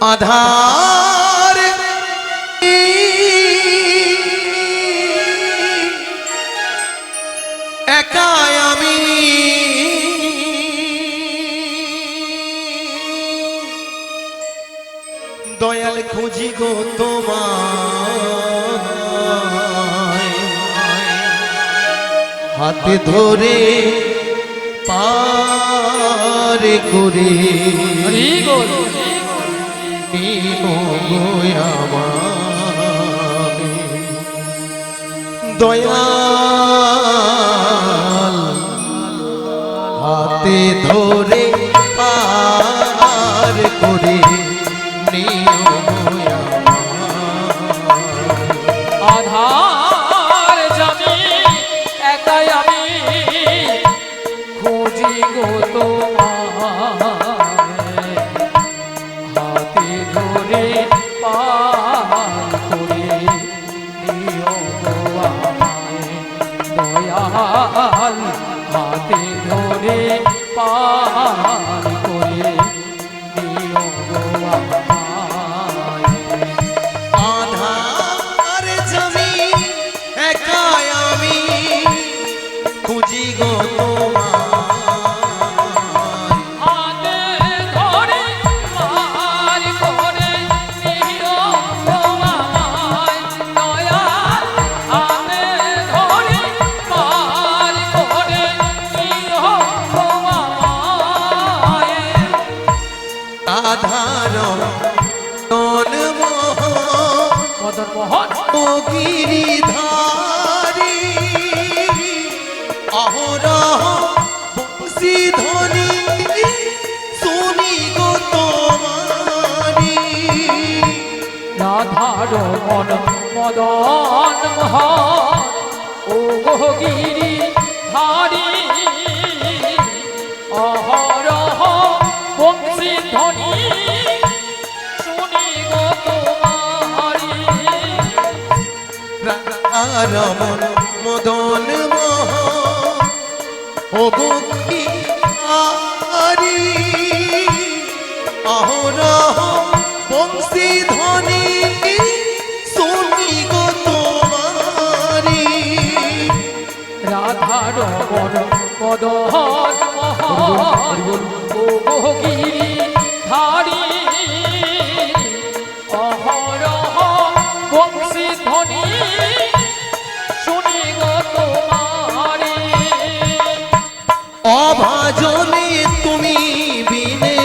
আধার একাই আমি দয়াল খুঁজি গো তোমায় হাতে ধরে পার করে দয়াল হাতে ধরে পার করে আধার জানি একাই আমি খুঁজি গো তোমায় হাতে ধরে পার করে দিও গো আমায় দয়াল হাতে ধরে পার করে দিও গো আমায় আধার জমি একাই আমি খুঁজি গো আধার তন মদন মোহন গিরিধারী অহরহ বংশী ধ্বনি শুনি গো তোমারি রাধার মন মদন মোহন ও গো গিরি ধারি অহরহ বংশী ধ্বনি শুনি গো তোমারি রমন মদন মোহ ও গোপী আরি অহরহ বংশী ধ্বনি শুনি গো তোমারি রাধার মন মদন মোহন ও গো গিরি ধারি অহরহ বংশী ধ্বনি শুনি গো তোমারি অভাজনে তুমি বিনে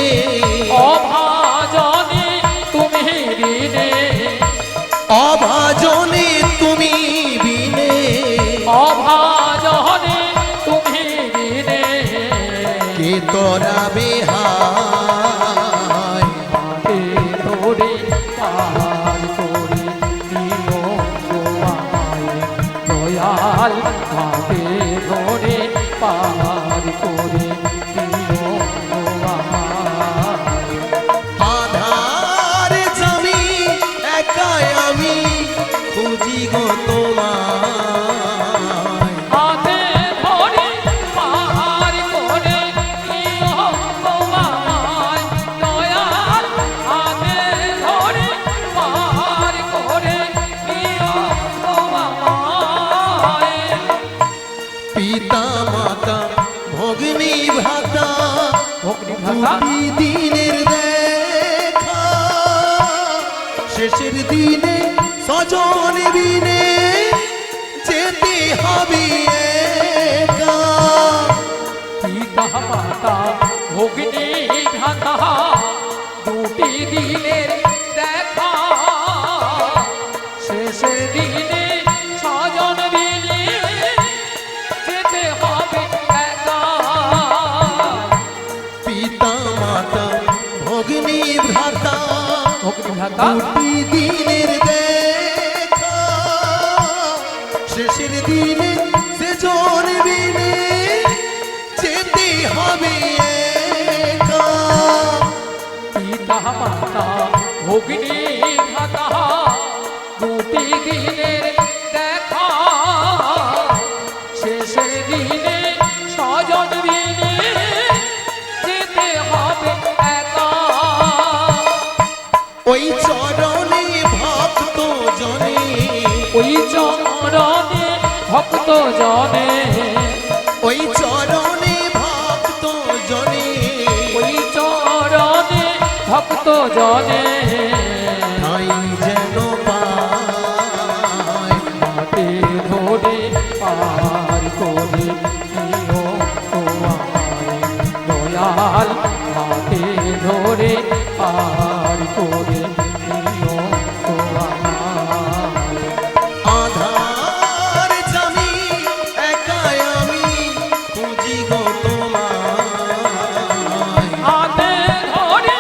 অভাজনে তুমি বিনে অভাজনে তুমি বিনে অভাজনে তুমি বিনে কে তোরা বেহায় হাতে ধরে পার করে দিও গো আমায় দয়াল হাতে ধরে পার করে দিও গো আমায় আধার জমি একাই আমি খুঁজি গো তোমায় হাতে ধরে পার করে দিও গো আমায় দয়াল হাতে ধরে পার করে দিও গো আমায় পিতা মাতা ভগ্নী ভ্রাতা ভগ্নী ভ্রাতা দুটি দিনের দেখা শেষের দিনে স্বজন বিনে যেতে হবে একা পিতা মাতা ভগ্নী ভ্রাতা দুটি দিনের দেখা শেষের দিনে স্বজন বিনে যেতে হবে একা পিতা মাতা ভগ্নী ভ্রাতা ভগ্নী ভ্রাতা দুটি দিনের দেখা শেষের দিনে সেজন বিনে যেতে হবে একা পিতা মাতা ভগ্নী ভ্রাতা দুটি দিনের দেখা শেষের দিনে স্বজন বিনে যেতে হবে একা ওই চরণে ভক্ত জনে ওই চরণে ভক্ত জনে ওই চরণে ভক্ত জনে ওই চরণে ভক্ত জনে তাই যেন পায় হাতে ধরে পার করে নিও তো আমায় দয়াল হাতে ধরে পার করে নিও তো আমায় আধার জামি একাই আমি খুঁজি গো তোমায় হাতে ধরে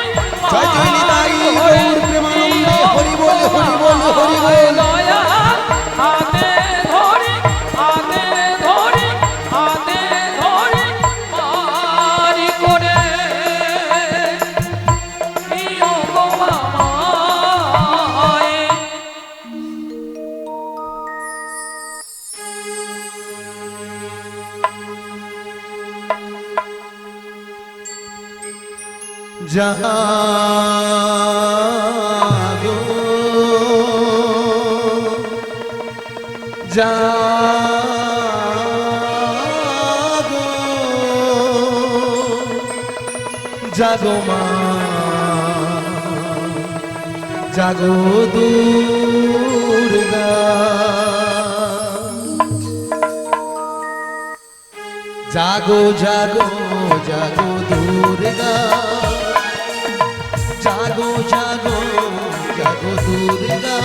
জয় জয় নিতাই গৌর প্রেমানন্দ হরি বল হরি বল হরি বল দয়াল হাতে ধরে হাতে ধরে হাতে ধরে পার করে নিও গো আমায় জাগো জাগো জাগো মা জাগো দুর্গা জাগো জাগো জাগো দুর্গা জাগো জাগো জাগো দুর্গা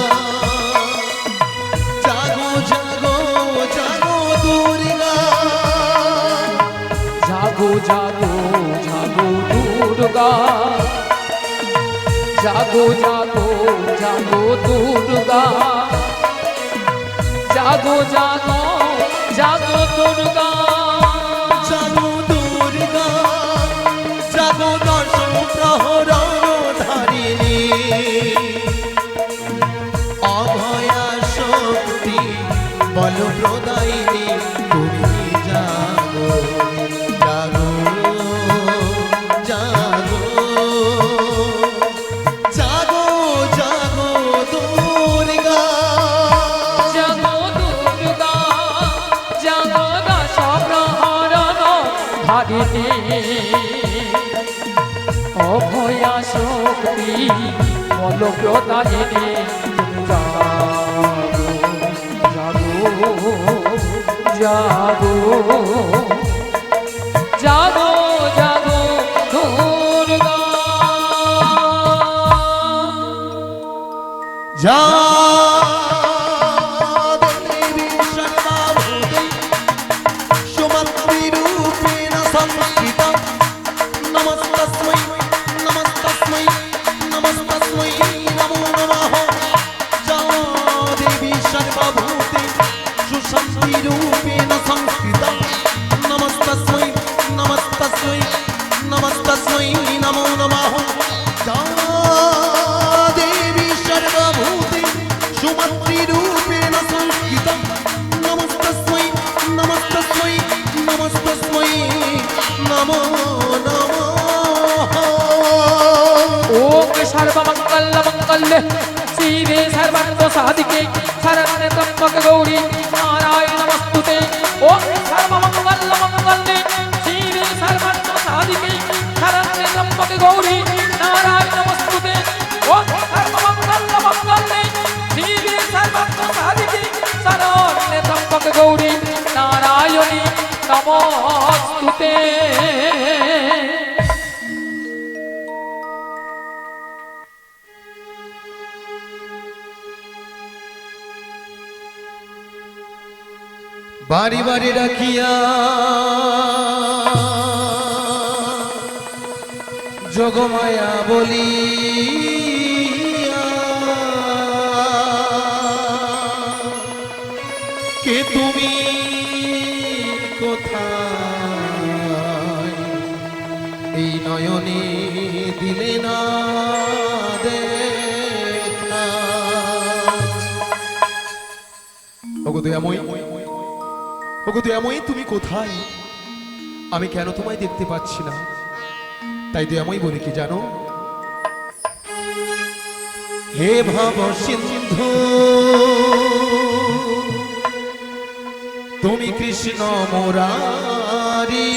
জাগো জাগো জাগো দুর্গা জাগো জাগো জাগো দুর্গা জাগো জাগো জাগো দুর্গা জাগো জাগো জাগো দুর্গা জাগো দুর্গা জাগো দশ প্রহরণ ধারিণী অভয়া শক্তি বল প্রদায়িনী তুমি জাগো জাগো জাগো জাগো জাগো দুর্গা জাগো দুর্গা জাগো দশ প্রহরণ ধারিণী অভয়া শক্তি বল প্রদায়িনী তুমি জাগো জাগো জাগো জাগো দুর্গা যা দেবী সর্বভূতে সুমন্ত্রিরূপেণ সংস্থিতা নমস্তস্मै নমস্তস্मै নমস্তস্मै নমো নমঃ যা দেবী সর্বভূতে সুশান্তিরূপেণ সংস্থিতা নমস্তস্मै নমস্তস্मै নমস্তস্मै নমো নমঃ যা দেবী সর্বভূতে সুমন্ত্রিরূপেণ সংস্থিতা নমস্তস্मै নমস্তস্मै নমস্তস্मै নমো নমঃ ओम सर्वमंगल मंगल्ये शिवे सर्वार्थ साधिके शरण्ये त्र्यंबके गौरी नारायण नमस्तुते ओम सर्वमंगल मंगल्ये शिवे सर्वार्थ साधिके शरण्ये त्र्यंबके गौरी नारायण नमस्तुते ओम सर्वमंगल मंगल्ये शिवे सर्वार्थ साधिके शरण्ये त्र्यंबके गौरी नारायणी नमस्तुते বাড়ি বাড়ি ডাকিয়া যোগমায়া বলি কে তুমি কোথায় এই নয়নে দিলে না দেখা ওগো দয়াময়ী ওগো দয়াময়ী তুমি কোথায় আমি কেন তোমায় দেখতে পাচ্ছি না তাই দয়াময়ী বলি কি জানো হে ভব সিন্ধু তুমি কৃষ্ণ মুরারি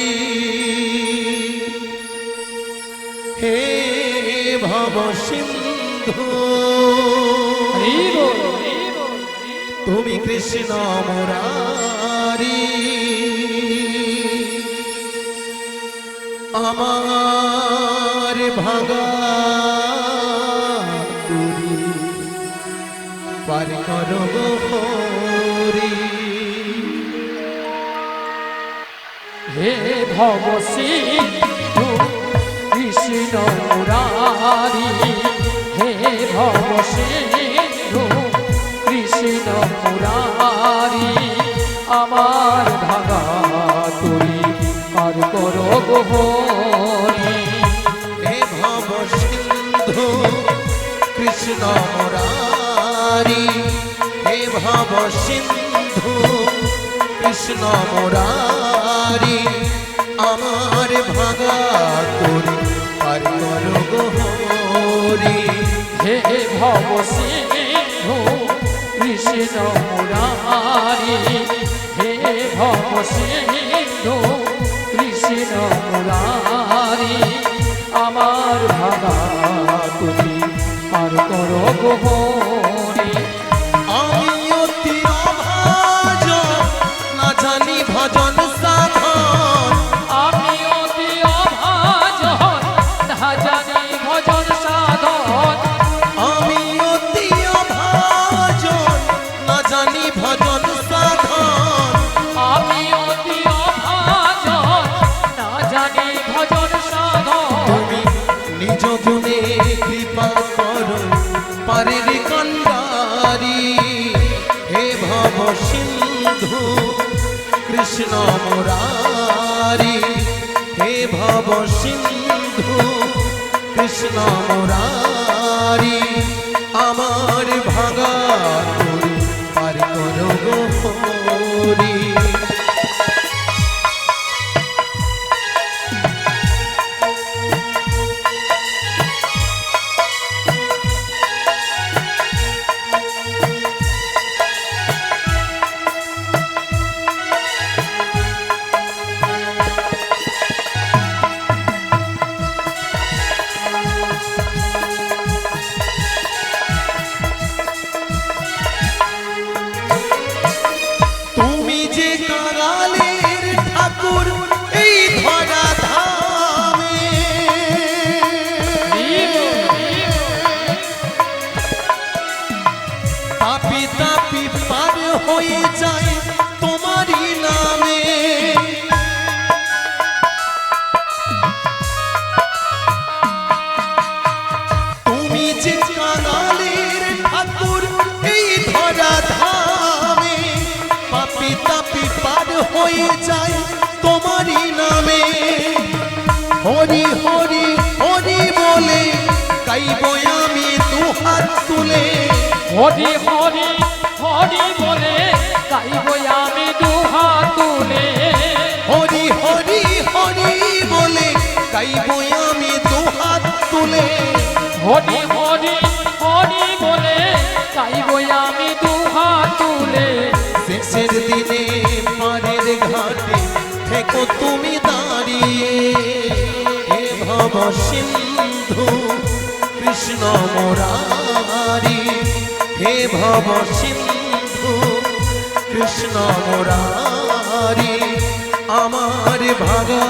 হে ভব সিন্ধু তুমি কৃষ্ণ মুরারি আমার ভাগা তুরি পার করো হরি হে ভব সিন্ধু কৃষ্ণ মুরারি হে ভব সিন্ধু কৃষ্ণ মুরারি আমার ভাগা তুই পার করো হরি হে ভব সিন্ধু কৃষ্ণ মুরারি হে ভব সিন্ধু কৃষ্ণ মুরারি আমার ভাগা তোরি পার করো হরি হে ভব সিন্ধু কৃষ্ণ মুরারি হে ভব সিন্ধু কৃষ্ণ মুরারি আমার ভাগা তুমি পার করো হরি আমি অতি অভাজন না জানি ভজন সাধন আমি অতি অভাজন না জানি ভজন সাধন আমি অতি অভাজন না জানি ভজন সাধন আমি অতি অভাজন না জানি ভজন সাধন তুমি নিজ গুণে কৃপা করো পারের কন্ডারি হে ভব সিন্ধু কৃষ্ণ মুরারি হে ভব সিন্ধু কৃষ্ণ মুরারি আমার ভাগা তোরি পার করো হরি তুমি যে কাঙালের ঠাকুর এই ধরা ধামে পাপি তাপি পার হয়ে যায় তোমারই নামে তুমি যে কাঙালের ঠাকুর এই ধরা ধামে পাপি তাপি পার হয়ে যায় তোমারই নামে হরি হরি হরি বলে গাইব আমি দুহাত তুলে হরি হরি হরি বলে গাইব আমি দুহাত তুলে হরি হরি হরি বলে গাইব আমি দুহাত তুলে হরি হরি হরি বলে গাইব আমি দুহাত তুলে শেষের দিনে পারের ঘাটে থেকো তুমি দাঁড়িয়ে হে ভব সিন্ধু কৃষ্ণ মুরারি হে ভব সিন্ধু কৃষ্ণ মুরারি আমার ভাগা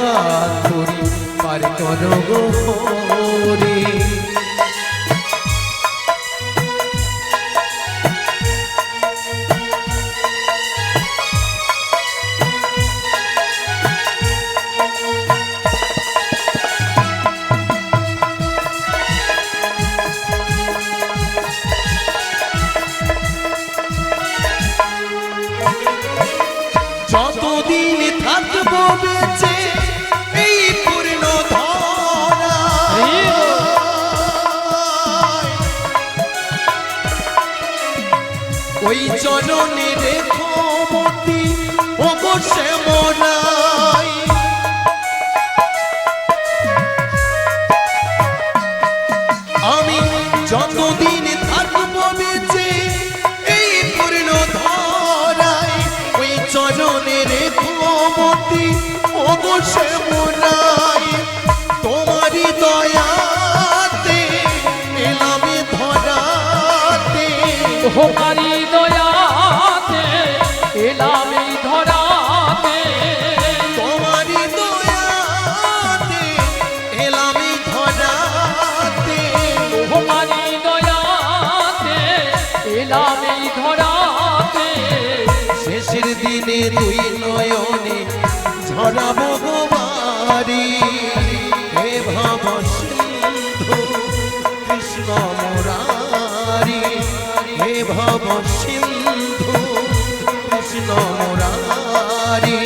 তোরি পার করো হরি যতদিন থাকবো বেঁচে এই পূর্ণ ধরা ওই চরণে রেখো মতি ও বসে মনাই আমি যতদিন কতদিন থাকবো বেঁচে এই পূর্ণ ধরায় ওই চরণে রেখো মতি ওগো শ্যামরাই তোমারই দয়াতে এলামে ধরাতে তোমারি দয়াতে এলাম এই ধরাতে তোমারই দয়াতে এলামে ধরাতে তোমারি দয়াতে এলাম এই ধরাতে শেষের দিনে দুই নয়নে ঝরাবো গোবারি হে ভব সিন্ধু কৃষ্ণ মুরারি হে ভব সিন্ধু কৃষ্ণ মুরারি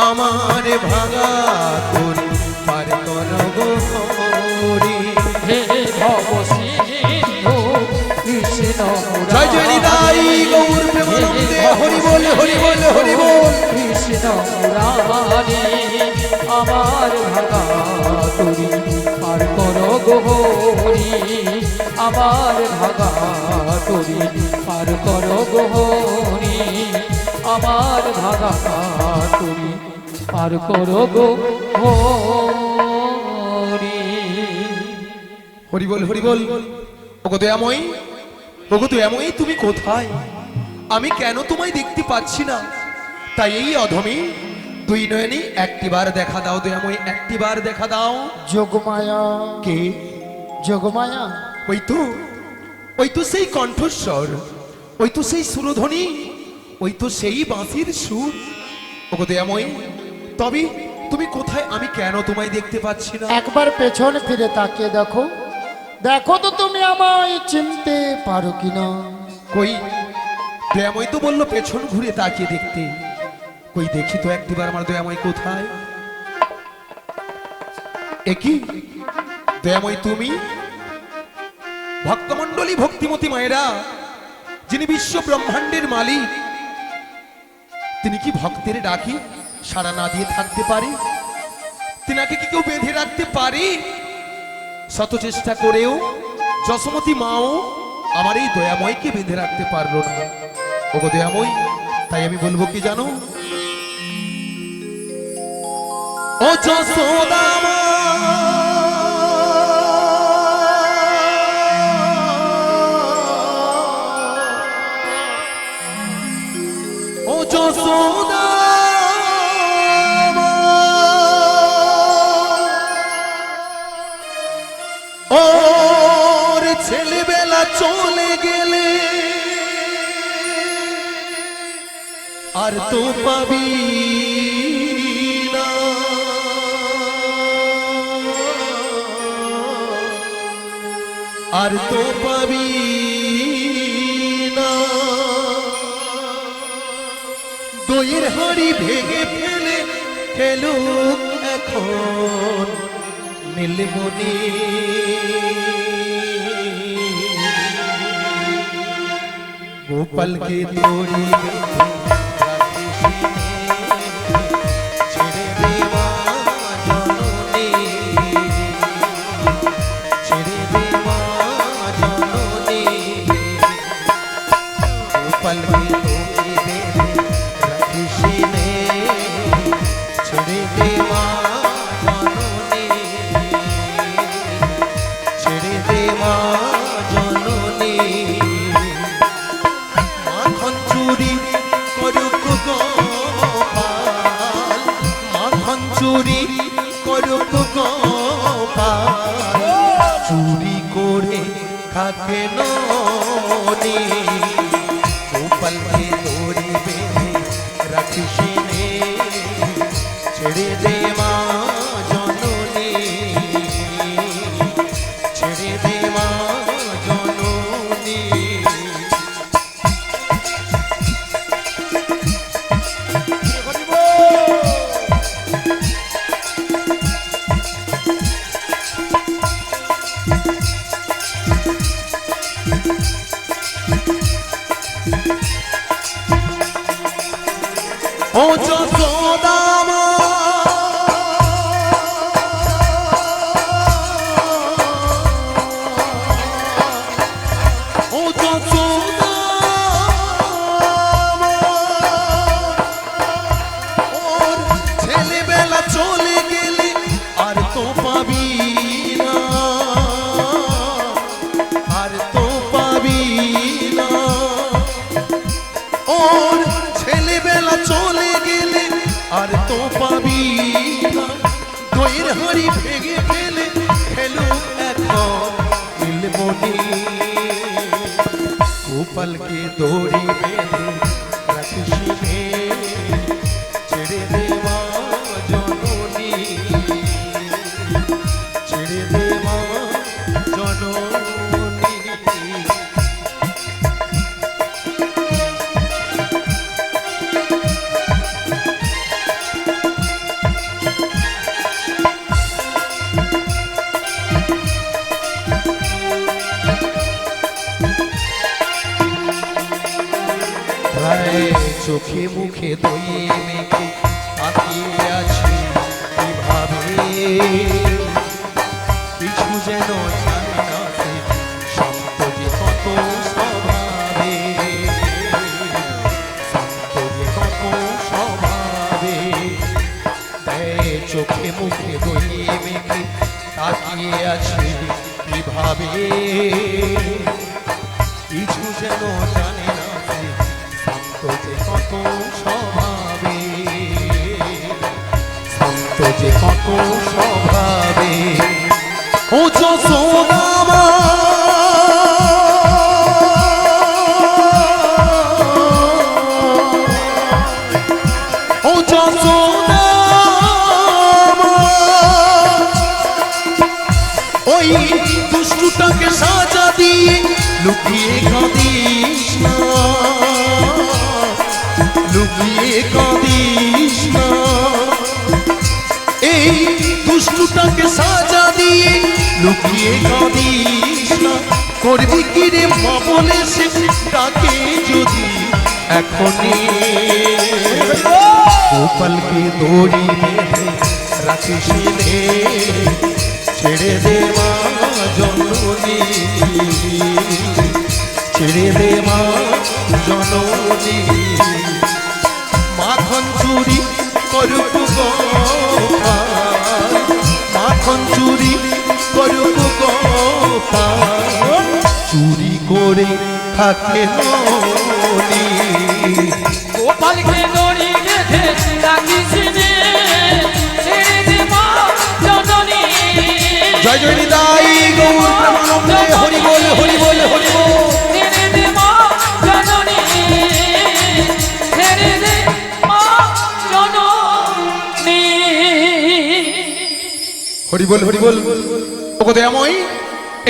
আমার ভাঙা তোরে পার কর গো হরি হে ভব সিন্ধু কৃষ্ণ জয় জয় নিতাই গৌর প্রেমানন্দে হরি বল হরি বল হরি বল কৃষ্ণ মুরারি আমার ভাগা তুরি পার করো গোহরি আমার ভাগা তুরি পার করো গোহরি আমার ভাগা তুরি পার করো গোহরি হরি বল হরি বল ওগো দয়াময়ী ওগো দয়াময়ী তুমি কোথায় আমি কেন তোমায় দেখতে পাচ্ছি না তাই এই অধমে দুই নয়নে একটিবার দেখা দাও দয়াময়ী একটিবার দেখা দাও যোগমায়া কে যোগমায়া ওই তো সেই কণ্ঠস্বর ওই তো সেই সুরধ্বনি ওই তো সেই বাঁশির সুর ওগো দয়াময়ী তবে তুমি কোথায় আমি কেন তোমায় দেখতে পাচ্ছি না একবার পেছনে ফিরে তাকিয়ে দেখো দেখো তো তুমি আমায় চিনতে পারো কিনা কই দয়াময় তো বললো পেছন ঘুরে তাকিয়ে দেখতে কই দেখি তো একটিবার আমার দয়াময় কোথায় একই দয়াময় তুমি ভক্তমণ্ডলী ভক্তিমতী মায়েরা যিনি বিশ্ব ব্রহ্মাণ্ডের মালিক তিনি কি ভক্তের ডাকি সাড়া না দিয়ে থাকতে পারে তিনাকে কি কেউ বেঁধে রাখতে পারে শত চেষ্টা করেও যশোমতী মাও আমার এই দয়াময়কে বেঁধে রাখতে পারলো না ওগো দয়াময় তাই আমি বলবো কি জানো ও যশোদা মা, ও যশোদা মা, ওর ছেলেবেলা চলে গেলে আর তো পাবি না আর তো পাবি না দইয়ের হাঁড়ি ভেঙে ফেলে খেলুক এখন নীলমণি গোপালকে দড়ি বেঁধে ছেড়ে দেওয়া জননী ছেড়ে দেওয়া জননী গোপালকে দড়ি বেঁধে রাখিস নে ছেড়ে দেওয়া জননী ছেড়ে দেওয়া জননী মাখন চুরি করুক গোপাল মাখন চুরি করুক গোপাল চুরি করে থাকে ননি গোপালকে দড়ি বেঁধে রাখিস নে ছেড়ে দে মা জননী ছেড়ে দে মা জননী ও যশোদা মা, গোপালকে দড়ি বেঁধে রাখিস নে, ছেড়ে দে মা জননী, ছেড়ে দে মা জননী। প্রায় চোখে মুখে দই মেখে তাকিয়ে আছি কিভাবে, কিছু যেন জানি না সে শান্ত যে কত স্বভাবে, শান্ত যে কত স্বভাবে। চোখে মুখে দই মেখে তাকিয়ে আছি কিভাবে, কিছু যেন জানি না সে শান্ত যে কত স্বভাবে, শান্ত যে কত স্বভাবে। ও যশোদা মা, ও যশোদা মা, ওই দুষ্টুটাকে সাজা দিয়ে লুকিয়ে কাঁদিস না, লুকিয়ে কাঁদিস না। এই দুষ্টুটাকে সাজা দিয়ে লুকিয়ে কাঁদিস না। করবি কি রে মা বলে সে ডাকে যদি এখনই, গোপালকে দড়ি বেঁধে রাখিস নে, ছেড়ে দে মা জননী, ছেড়ে দে মা জননী। মাখন চুরি করুক গোপাল, মাখন চুরি করুক গোপাল, চুরি করে থাকে ননি। গোপালকে দড়ি বেঁধে রাখিস নে, ছেড়ে দে মা জননী। জয় জয় নিতাই গৌর প্রেমানন্দে, হরি বল হরি বল হরি বল। ছেড়ে দে মা জননী, ছেড়ে দে মা জননী। হরি বল হরি বল। ওগো দয়াময়,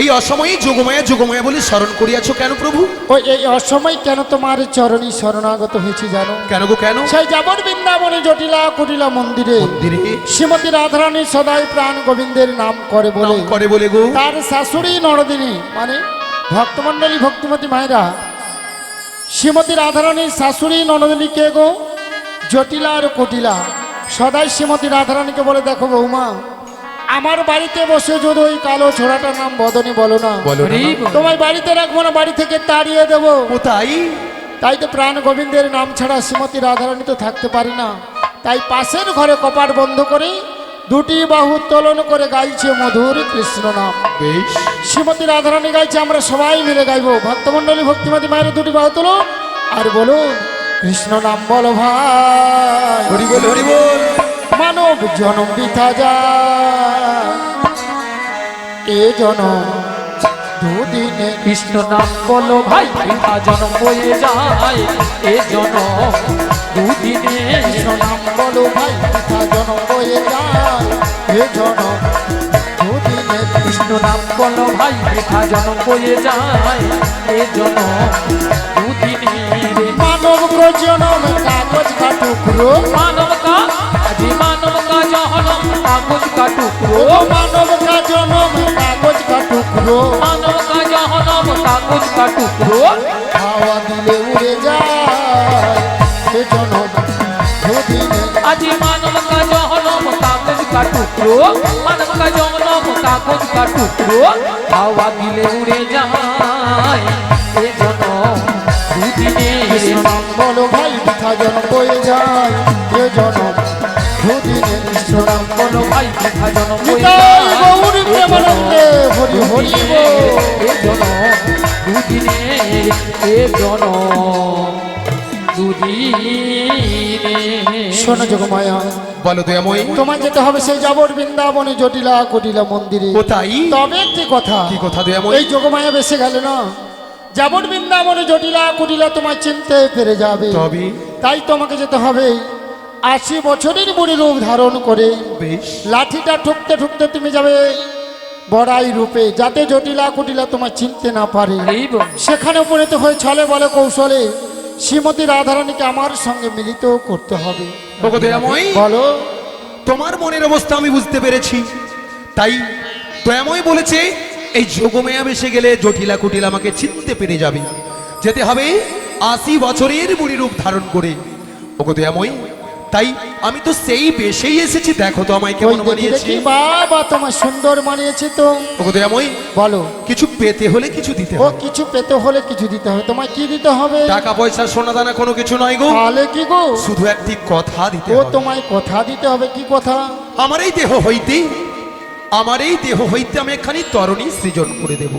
এই অসময়ে যোগমায়া যোগমায়া বলে স্মরণ করিয়াছ কেন প্রভু? ওই এই অসময় কেন তোমার চরণী শরণাগত হয়েছি জানো? কেন গো কেন? সেই যাবর বৃন্দাবনে জটিলা কুটিলা মন্দিরে মন্দিরে শ্রীমতী রাধারানী সদাই প্রাণ গোবিন্দের নাম করে বলে, নাম করে বলে গো, তার শাশুড়ি নরদিনী মানে ভক্তমণ্ডলী ভক্তিমতী মায়েরা শ্রীমতী রাধারানীর শাশুড়ি ননদিনী কে গো? জটিলা আর কুটিলা। সদাই শ্রীমতী রাধারানীকে বলে, দেখো বৌমা, আমার বাড়িতে বসে যদি ওই কালো ছোড়াটার নাম বদনী বলো না, বলো না। তোমায় বাড়িতে রাখবো না, বাড়ি থেকে তাড়িয়ে দেবো। ও তাই? তাই তো প্রাণ গোবিন্দের নাম ছাড়া শ্রীমতী রাধারানী তো থাকতে পারি না। তাই পাশের ঘরে কপাট বন্ধ করে দুটি বাহু উত্তোলন করে গাইছে মধুর কৃষ্ণ নাম। বেশ, শ্রীমতী রাধারানী গাইছে, আমরা সবাই মিলে গাইবো। ভক্তমণ্ডলী ভক্তিমতী মায়ের দুটি বাহু তোলো আর বলো, কৃষ্ণ নাম বলো ভাই, হরি বল হরি বল। মানব জনম বৃথা যায়, এ জনম দুদিনে। কৃষ্ণ নাম বলো ভাই, বৃথা জনম বয়ে যায়, এ জনম দুদিনে। কৃষ্ণ নাম বলো ভাই, বৃথা জনম বয়ে যায়, এ জনম দুদিনে। কৃষ্ণ নাম বলো ভাই, বৃথা জনম বয়ে যায়, এ জনম দুদিনে। মানব কো জনম কাগজ का टुकड़ो, मानव का आदि मानव का जहनम कागज का टुकड़ो, मानव का जन्म कागज का टुकड़ो। मानव का जहनम कागज का टुकड़ो। হাওয়া দিলে উড়ে যায়, এ জনম দুদিনে। आदि मानव का जहनम कागज का टुकड़ो, मानव का जहनम कागज का टुकड़ो। हवा दिले उड़े जाए, ए जन्म দুদিনে। কৃষ্ণ নাম বলো ভাই, বৃথা জনম বয়ে যায়, এ জনম দুদিনে। কৃষ্ণ নাম বলো ভাই, বৃথা জনম বয়ে নিতাই যায়, গৌর প্রেমানন্দে, হরি হরি বল। এ জনম দুদিনে, এ জনম দুদিনে। দুদিনে। শোনো যোগমায়া, বলো দয়াময়ী। তোমার যেতে হবে সেই যাবর বৃন্দাবনে জটিলা কুটিলা মন্দিরে। কোথায়? তবে একটি কথা, কি কথা দয়াময়ী? এই যোগমায়া বেসে গেল না, যাবর বৃন্দাবনে জটিলা কুটিলা তোমার চিনতে পেরে যাবে। তবে তাই তোমাকে যেতে হবে 80 বছরের বুড়ি রূপ ধারণ করে। বেশ, লাঠিটা ঠুকতে ঠুকতে তুমি যাবে বড়াই রূপে, যাতে জটিলা কুটিলা তোমার চিনতে না পারে। এই বল। সেখানে উপনীত হয়ে ছলে বলে কৌশলে শ্রীমতী রাধারানীকে আমার সঙ্গে মিলিত করতে হবে। ওগো দয়াময়ী, বলো। তোমার মনের অবস্থা আমি বুঝতে পেরেছি। তাই দয়াময় বলেছে এই যোগমেয়া বেসে গেলে জটিলা কুটিলা আমাকে চিনতে পেরে যাবে। যেতে হবে 80 বছরের বুড়ি রূপ ধারণ করে। ওগো দয়াময়, তাই আমি তো সেই বেশেই এসেছি। দেখো তো আমায় কেমন ওই দেখি মানিয়েছি। দেখি, বাবা তোমার সুন্দর মানিয়েছে তো। ওগো দয়াময়, বলো। কিছু পেতে হলে কিছু দিতে ও হবে। কিছু পেতে হলে কিছু দিতে হবে, তোমায় কি দিতে হবে? টাকা পয়সা সোনা দানা কোনো কিছু নয় গো, তাহলে কি গো? শুধু একটি কথা দিতে ও হবে। তোমায় কথা দিতে হবে। কি কথা? আমার এই দেহ হইতে আমি একখানি তরণী সৃজন করে দেব।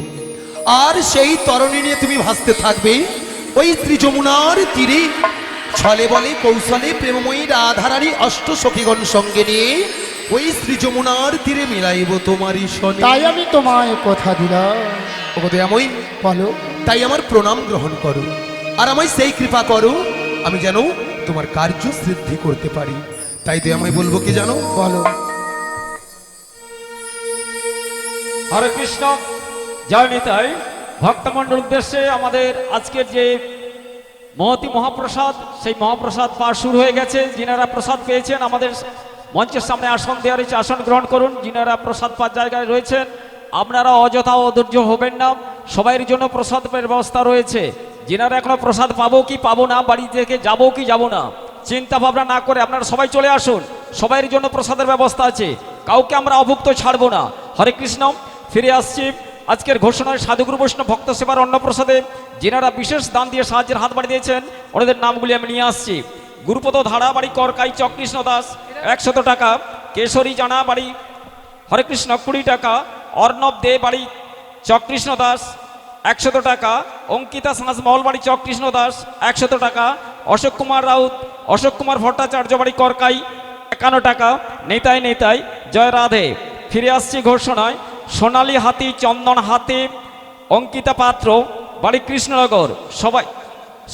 আর সেই তরণী নিয়ে তুমি ভাসতে থাকবে ওই শ্রী যমুনার তীরে। ছলে বলে কৌশলে প্রেমময়ী রাধারানী অষ্ট সখীগণ সঙ্গে নিয়ে ওই শ্রী যমুনার তীরে মিলাইব তোমারই সনে। তাই আমি তোমায় কথা দিলাম। ওগো দয়াময়ী, বলো। তাই আমার প্রণাম গ্রহণ করো, আর আমায় সেই কৃপা করো আমি যেন তোমার কার্য সিদ্ধি করতে পারি। তাই দয়াময় বলবো কি জানো? বলো। হরে কৃষ্ণ, জয় নিতাই। ভক্তমণ্ডল উদ্দেশ্যে আমাদের আজকের যে মহতি মহাপ্রসাদ, সেই মহাপ্রসাদ পাঠ শুরু হয়ে গেছে। যিনারা প্রসাদ পেয়েছেন আমাদের মঞ্চের সামনে আসন দেওয়া রয়েছে, আসন গ্রহণ করুন। যিনারা প্রসাদ পাওয়ার জায়গায় রয়েছেন আপনারা অযথা অধৈর্য হবেন না, সবাইয়ের জন্য প্রসাদ ব্যবস্থা রয়েছে। যিনারা এখনো প্রসাদ পাবো কি পাবো না, বাড়ি থেকে যাবো কি যাবো না, চিন্তা ভাবনা না করে আপনারা সবাই চলে আসুন। সবাইয়ের জন্য প্রসাদের ব্যবস্থা আছে, কাউকে আমরা অভুক্ত ছাড়বো না। হরে কৃষ্ণ। ফিরে আসছি আজকের ঘোষণায় সাধুগুরু বৈষ্ণব ভক্ত সেবার অন্নপ্রসাদে যিনারা বিশেষ দান দিয়ে সাহায্যের হাত বাড়িয়ে দিয়েছেন ওনাদের নামগুলি আমি নিয়ে আসছি। গুরুপদ ধারা বাড়ি করকাই চকৃষ্ণ দাস 100 টাকা। কেশরী জানা বাড়ি হরে কৃষ্ণ 20 টাকা। অর্ণব দে বাড়ি চকৃষ্ণ দাস 100 টাকা। অঙ্কিতা সাঁজ মহল বাড়ি চকৃষ্ণ দাস 100 টাকা। অশোক কুমার রাউত অশোক কুমার ভট্টাচার্য বাড়ি করকাই 51 টাকা। নেতাই নেতাই জয় রাধে। ফিরে আসছি ঘোষণায় সোনালী হাতি চন্দন হাতে অঙ্কিতা পাত্র বাড়ি কৃষ্ণনগর সবাই,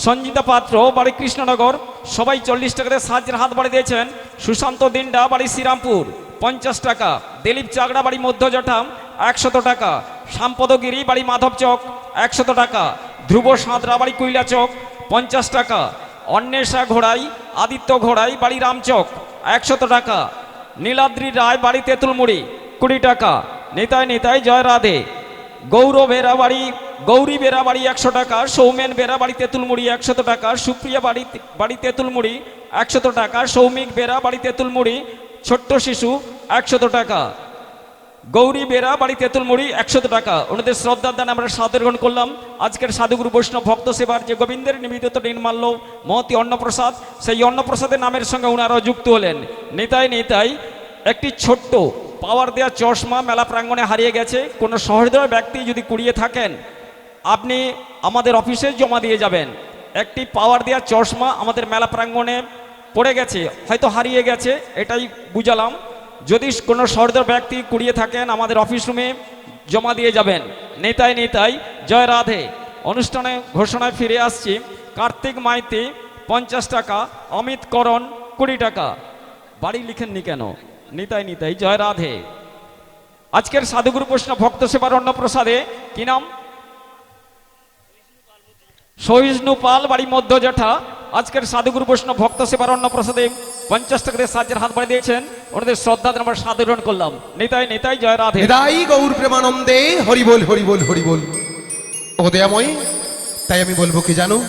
সঞ্জিতা পাত্র বাড়ি কৃষ্ণনগর সবাই 40 টাকাতে সাহায্যের হাত বাড়ি দিয়েছেন। সুশান্ত দিন্ডা বাড়ি শ্রীরামপুর 50 টাকা। দিলীপ চাগড়া বাড়ি মধ্যজঠাম 100 টাকা। শ্যামপদগিরি বাড়ি মাধব চক 100 টাকা। ধ্রুব সাঁতরা বাড়ি কুইলা চক 50 টাকা। অন্বেষা ঘোড়াই আদিত্য ঘোড়াই বাড়ি রামচক 100 টাকা। নীলাদ্রি রায় বাড়ি তেঁতুলমুড়ি 20 টাকা। নেতাই নেতাই জয় রাধে। গৌরব বেরা বাড়ি গৌরী বেরা বাড়ি 100 টাকা। সৌমেন বেরা বাড়ি তেঁতুলমুড়ি 100 টাকা। সুপ্রিয়া বাড়ি তেঁতুলমুড়ি 100 টাকা। সৌমিক বেরা বাড়ি তেঁতুলমুড়ি ছোট্ট শিশু 100 টাকা। গৌরী বেরা বাড়ি তেঁতুলমুড়ি 100 টাকা। ওনাদের শ্রদ্ধার দান আমরা সাদর গ্রহণ করলাম। আজকের সাধুগুরু বৈষ্ণব ভক্ত সেবার যে গোবিন্দের নিবেদিত নির্মাল্য মহতি অন্নপ্রসাদ, সেই অন্নপ্রসাদের নামের সঙ্গে ওনারাও যুক্ত হলেন। নেতাই নেতাই একটি ছোট্ট পাওয়ার দেওয়া চশমা মেলা প্রাঙ্গণে হারিয়ে গেছে। কোনো সহৃদয় ব্যক্তি যদি কুড়িয়ে থাকেন আপনি আমাদের অফিসে জমা দিয়ে যাবেন। একটি পাওয়ার দেওয়া চশমা আমাদের মেলা প্রাঙ্গণে পড়ে গেছে, হয়তো হারিয়ে গেছে, এটাই বুঝালাম। যদি কোনো সহৃদয় ব্যক্তি কুড়িয়ে থাকেন আমাদের অফিস রুমে জমা দিয়ে যাবেন। নেতাই নেতাই জয় রাধে। অনুষ্ঠানে ঘোষণায় ফিরে আসছি। কার্তিক মাইতি 50 টাকা। অমিত করণ 20 টাকা। বাড়ি লিখেননি কেন? নিতাই নিতাই জয় রাধে। আজকের সাধুগুরু বৈষ্ণব ভক্ত সেবার অন্নপ্রসাদে কি নাম? সহিষ্ণু পাল বাড়ি মধ্যজঠা। আজকের সাধুগুরু বৈষ্ণব ভক্ত সেবার অন্নপ্রসাদে 50 টাকা দিয়ে সাহায্যের হাত বাড়িয়ে দিয়েছেন। ওনাদের শ্রদ্ধা আমরা সাধারণ করলাম। নিতাই নিতাই জয় রাধে। হৃদয় গৌর প্রেমানন্দে হরি বল হরি বল হরি বল। ও দয়াময়, তাই আমি বলবো কি জানো?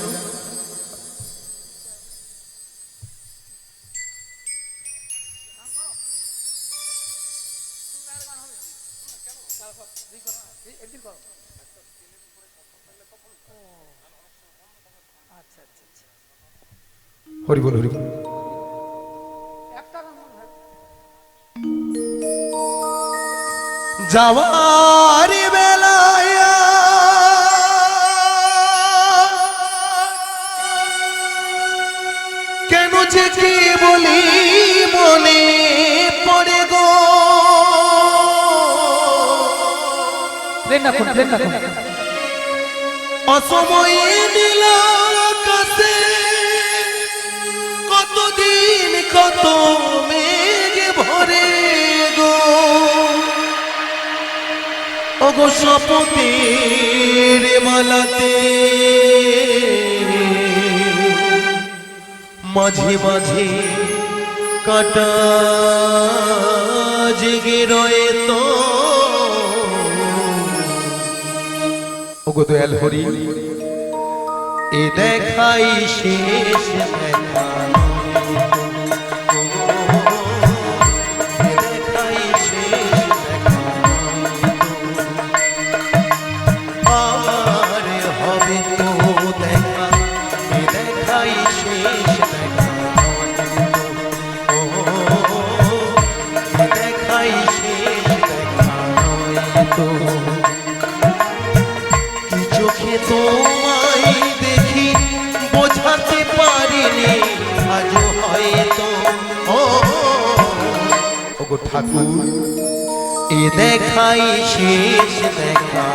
হরি বল হরি বল। যাওয়ার বেলায় যে কি বলি মনে পড়ে গো, প্লেন রাখুন, প্লেন রাখুন। অসময়ে নীল আকাশে কতদিন কত মেঘে ভরে গো, ওগো শপথের মালাতে মাঝে মাঝে কাটা জেগে রয়ে তো, ওগো দয়াল হরি এ দেখাই শেষ দেখা, এ দেখাই শেষ দেখা, আর হবে তো দেখা, এ দেখাই শেষ দেখা, এ দেখাই শেষ দেখা তো। কি চোখে তোমায় দেখি বোঝাতে পারিনি আজও হয়তো, ওগো ঠাকুর এ দেখাই শেষ দেখা,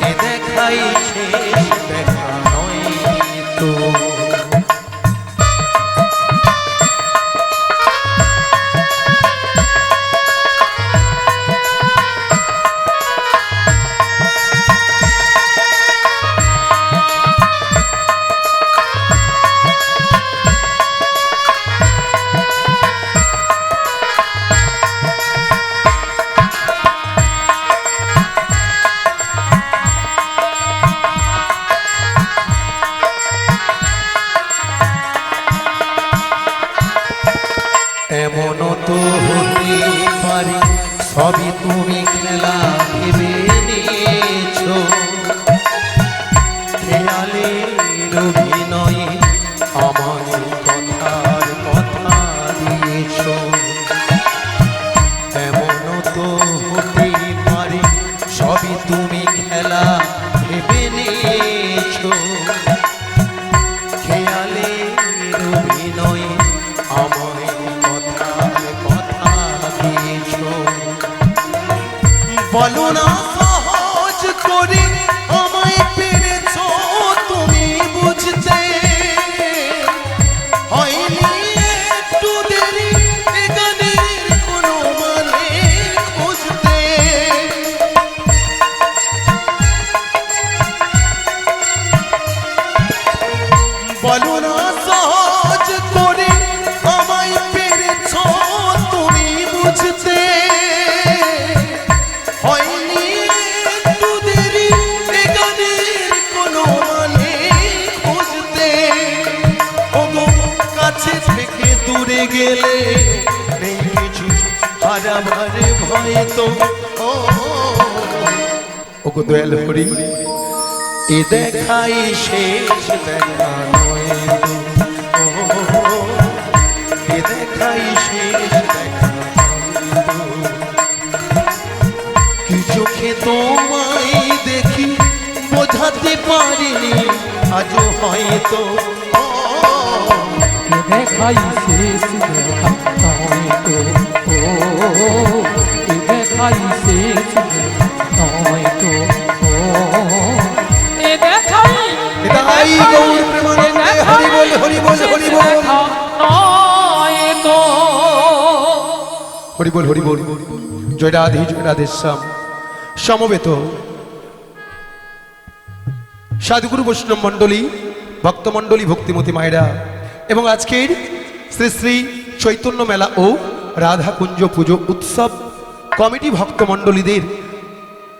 এ দেখাই শেষ দেখা তো। এমনও তো হতে পারে সবই তুমি খেলা ভেবে নিয়েছো, খেয়ালের অভিনয়ে আমার কথার কথা দিয়েছো। এমনও তো হতে পারে সবই তুমি খেলা ভেবে নিয়েছো, খেয়ালের অভিনয়ে আমায় কথা দিয়েছো। বলো না সহজ করে আমায় পেরেছো তুমি বুঝতে, হয়নি একটু দেরি এ গানের কোনো মানে খুঁজতে। বলো না সহজ করে আমায় পেরেছো তুমি বুঝতে, হয়নি একটু দেরি এ গানের কোনো মানে খুঁজতে। ওগো কাছে থেকে দূরে গেলে নেই কিছু হারাবার ভয় তো, ওগো দয়াল হরি এ দেখাই শেষ দেখা নয় তো, এ দেখাই শেষ দেখা নয় তো। কি চোখে তোমায় দেখি বোঝাতে পারিনি আজও হয়তো, এ দেখাই শেষ দেখা নয় তো, এ দেখাই শেষ দেখা নয় তো, এ দেখাই এটাই গৌর প্রেমানন্দে হরি বল হরি বল হরি বল নয় তো। হরি বল হরি বল। জয় রাধে জয় রাধেশ্যাম। সমবেত সাধুগুরু বৈষ্ণব মণ্ডলী, ভক্তমণ্ডলী, ভক্তিমতী মায়েরা এবং আজকের শ্রী শ্রী চৈতন্য মেলা ও রাধাকুঞ্জ পুজো উৎসব কমিটি ভক্তমণ্ডলীদের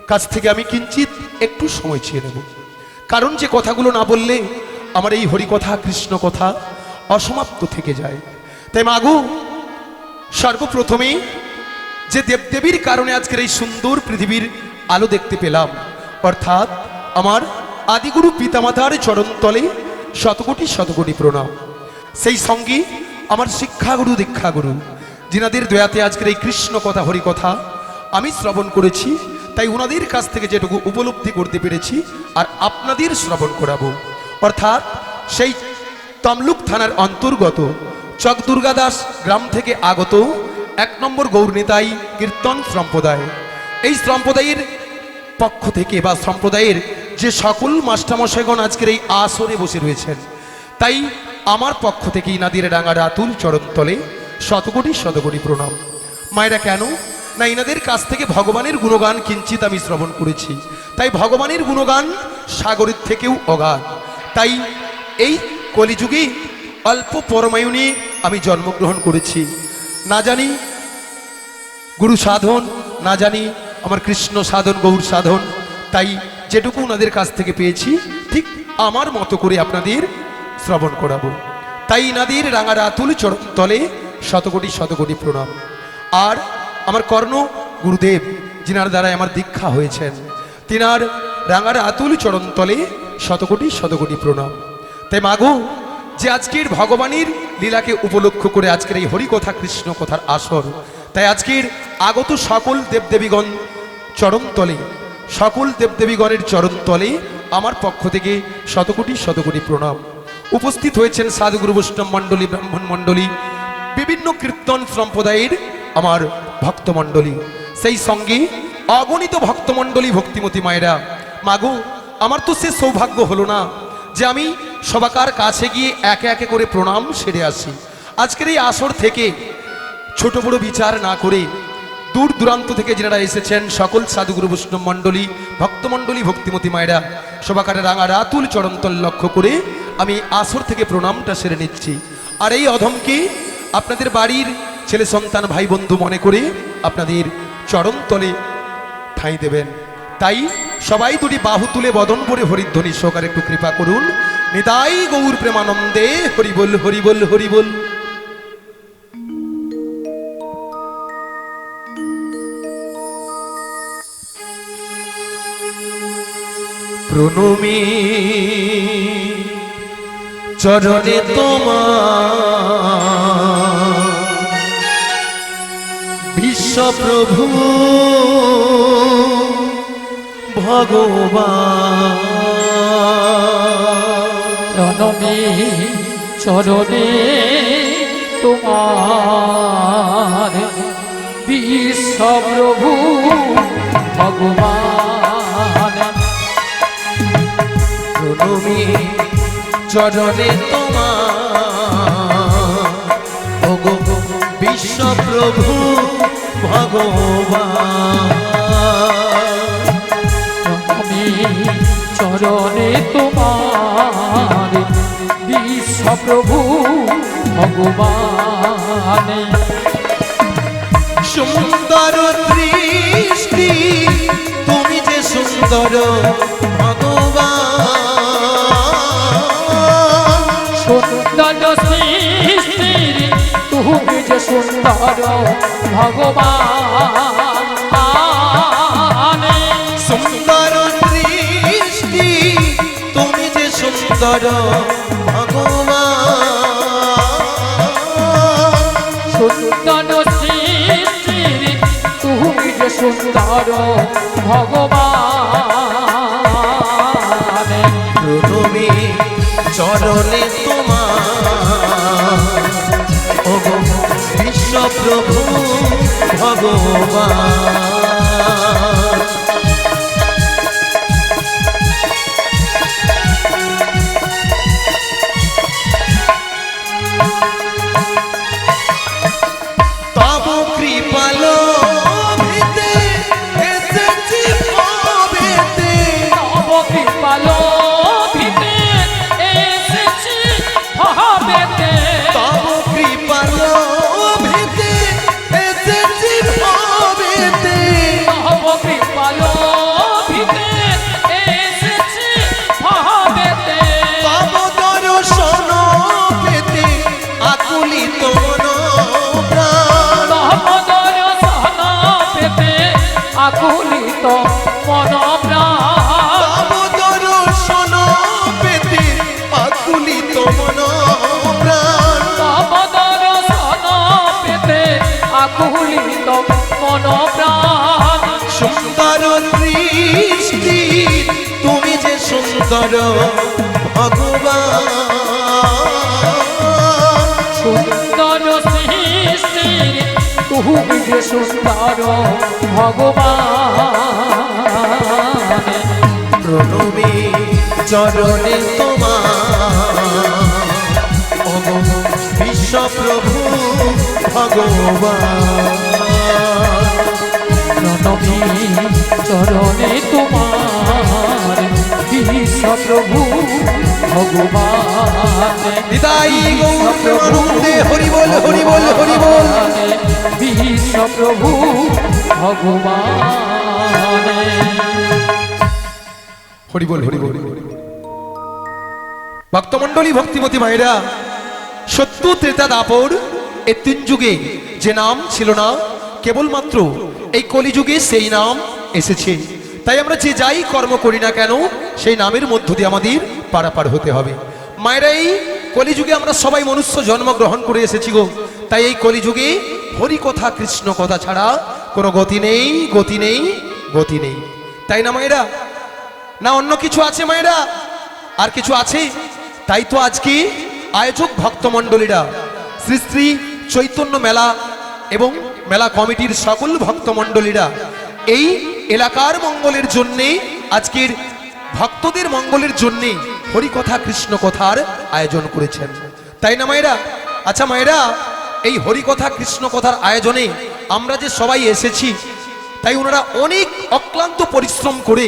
কাছ থেকে আমি কিঞ্চিত একটু সময় চেয়ে নেব, কারণ যে কথাগুলো না বললে আমার এই হরিকথা কৃষ্ণ কথা অসমাপ্ত থেকে যায়। তাই মাগো, সর্বপ্রথমে যে দেবদেবীর কারণে আজকের এই সুন্দর পৃথিবীর আলো দেখতে পেলাম, অর্থাৎ আমার আদিগুরু পিতামাতার চরণতলে শতকোটি শতকোটি প্রণাম। সেই সঙ্গে আমার শিক্ষাগুরু দীক্ষাগুরু, যিনাদের দয়াতে আজকের এই কৃষ্ণ কথা হরি কথা আমি শ্রবণ করেছি, তাই ওনাদের কাছ থেকে যেটুকু উপলব্ধি করতে পেরেছি আর আপনাদের শ্রবণ করাবো। অর্থাৎ সেই তমলুক থানার অন্তর্গত চক দুর্গাদাস গ্রাম থেকে আগত 1 নম্বর গৌরনেতাই কীর্তন সম্প্রদায়। এই সম্প্রদায়ের পক্ষ থেকে বা সম্প্রদায়ের যে সকল মাস্টারমশাইগণ আজকের এই আসরে বসে রয়েছেন, তাই আমার পক্ষ থেকে ইনাদের ডাঙ্গার আতুল চরণতলে শতকোটি শতকোটি প্রণাম। মায়েরা কেন না, ইনাদের কাছ থেকে ভগবানের গুণগান কিঞ্চিত আমি শ্রবণ করেছি, তাই ভগবানের গুণগান সাগরের থেকেও অগাধ। তাই এই কলিযুগে অল্প পরমায়ুনে আমি জন্মগ্রহণ করেছি। না জানি গুরু সাধন, না জানি আমার কৃষ্ণ সাধন, গৌর সাধন, তাই যেটুকু ওনাদের কাছ থেকে পেয়েছি ঠিক আমার মতো করে আপনাদের শ্রবণ করাবো। তাই ইনাদের রাঙার আতুল চরণ তলে শতকোটি শতকোটি প্রণাম। আর আমার কর্ণ গুরুদেব, যিনার দ্বারাই আমার দীক্ষা হয়েছেন, তিনার রাঙার আতুল চরণ তলে শতকোটি শতকোটি প্রণাম। তাই মাগো, যে আজকের ভগবানের লীলাকে উপলক্ষ করে আজকের এই হরিকথা কৃষ্ণ কথার আসর, তাই আজকের আগত সকল দেবদেবীগণ চরণতলে, সকল দেবদেবীগণের চরণতলে আমার পক্ষ থেকে শতকোটি শতকোটি প্রণাম। উপস্থিত হয়েছেন সাধুগুরু বৈষ্ণব মণ্ডলী, ব্রাহ্মণ মণ্ডলী, বিভিন্ন কীর্তন সম্প্রদায়ের আমার ভক্তমণ্ডলী, সেই সঙ্গে অগণিত ভক্তমণ্ডলী, ভক্তিমতী মায়েরা। মাগো, আমার তো সে সৌভাগ্য হলো না যে আমি সবাকার কাছে গিয়ে একে একে করে প্রণাম সেরে আসি। আজকের এই আসর থেকে ছোট বড় বিচার না করে দূর দূরান্ত থেকে যারা এসেছেন সকল সাধুগুরু বৈষ্ণব মণ্ডলী, ভক্তমণ্ডলী, ভক্তিমতী মায়েরা, সবাকারে রাঙা রাতুল চরণতল লক্ষ্য করে আমি আসর থেকে প্রণামটা সেরে নিচ্ছি। আর এই অধমকে আপনাদের বাড়ির ছেলে সন্তান, ভাই বন্ধু মনে করে আপনাদের চরণতলে ঠাঁই দেবেন। তাই সবাই দুটি বাহু তুলে বদন ভরে হরিধ্বনি সহকারে একটু কৃপা করুন। নিতাই গৌর প্রেমানন্দে হরিবল হরিবল হরিবল। প্রণমী চরণে তোমার বিশ্বপ্রভু ভগবান। প্রণমী চরণে তোমার বিশ্বপ্রভু ভগবান। প্রণমী চরণে তোমার ওগো বিশ্বপ্রভু ভগবান। চরণে তোমার বিশ্বপ্রভু ভগবান। সুন্দর দৃষ্টি তুমি যে সুন্দর ভগবান। সুন্দর সৃষ্টি তুমি যে সুন্দর ভগবান। সুন্দর দৃষ্টি তুমি যে সুন্দর ভগবান। সুন্দর সৃষ্টি তুমি যে সুন্দর ভগবান। প্রণমী চরণে তোমার ওগো বিশ্বপ্রভু ভগবান। তব কৃপালো ভিতে এসেছি ভবেতে। তব কৃপালো ভিতে এসেছি ভবেতে। তব কৃপালো ভিতে এসেছি ভবেতে। তব কৃপালো ভিতে এসেছি ভবেতে। তব দর্শন পেতে আকুলিত মন প্রাণ। তব দর্শন পেতে আকুলিত মন প্রাণ। তব দর্শন পেতে আকুলিত মন প্রাণ। তব দর্শন পেতে আকুলিত মন প্রাণ। সুন্দর দৃষ্টি তুমি যে সুন্দর সুন্দর ভগবান, সুন্দর সৃষ্টির তুমি যে সুন্দর ভগবান, প্রণমী চরণে তোমার ওগো বিশ্বপ্রভু ভগবান। প্রণমী চরণে তোমার বিশ্বপ্রভু ভগবান, নিতাই গৌরাঙ্গে হরি বল হরি বল হরি বল। বিশ্বপ্রভু ভগবান। হরি বল হরি বল। ভক্তমণ্ডলী ভক্তিমতী মায়েরা, সত্য ত্রেতা দাপর এই তিন যুগে যে নাম ছিল না, কেবলমাত্র এই কলিযুগে সেই নাম এসেছে। তাই আমরা যে যাই কর্ম করি না কেন, সেই নামের মধ্য দিয়ে আমাদের পারাপার হতে হবে। মায়েরা, এই কলিযুগে আমরা সবাই মনুষ্য জন্মগ্রহণ করে এসেছি গো। তাই এই কলিযুগে হরি কথা কৃষ্ণ কথা ছাড়া কোনো গতি নেই, গতি নেই, গতি নেই। তাই না মায়েরা? না অন্য কিছু আছে মায়েরা? আর কিছু আছে? তাই তো আজকে আয়োজক ভক্তমণ্ডলীরা শ্রী শ্রী চৈতন্য মেলা এবং মেলা কমিটির সকল ভক্তমণ্ডলীরা এই এলাকার মঙ্গলের জন্যে, আজকের ভক্তদের মঙ্গলের জন্যে হরিকথা কৃষ্ণ কথার আয়োজন করেছেন। তাই না মায়েরা? আচ্ছা মায়েরা, এই হরিকথা কৃষ্ণ কথার আয়োজনে আমরা যে সবাই এসেছি, তাই ওনারা অনেক অক্লান্ত পরিশ্রম করে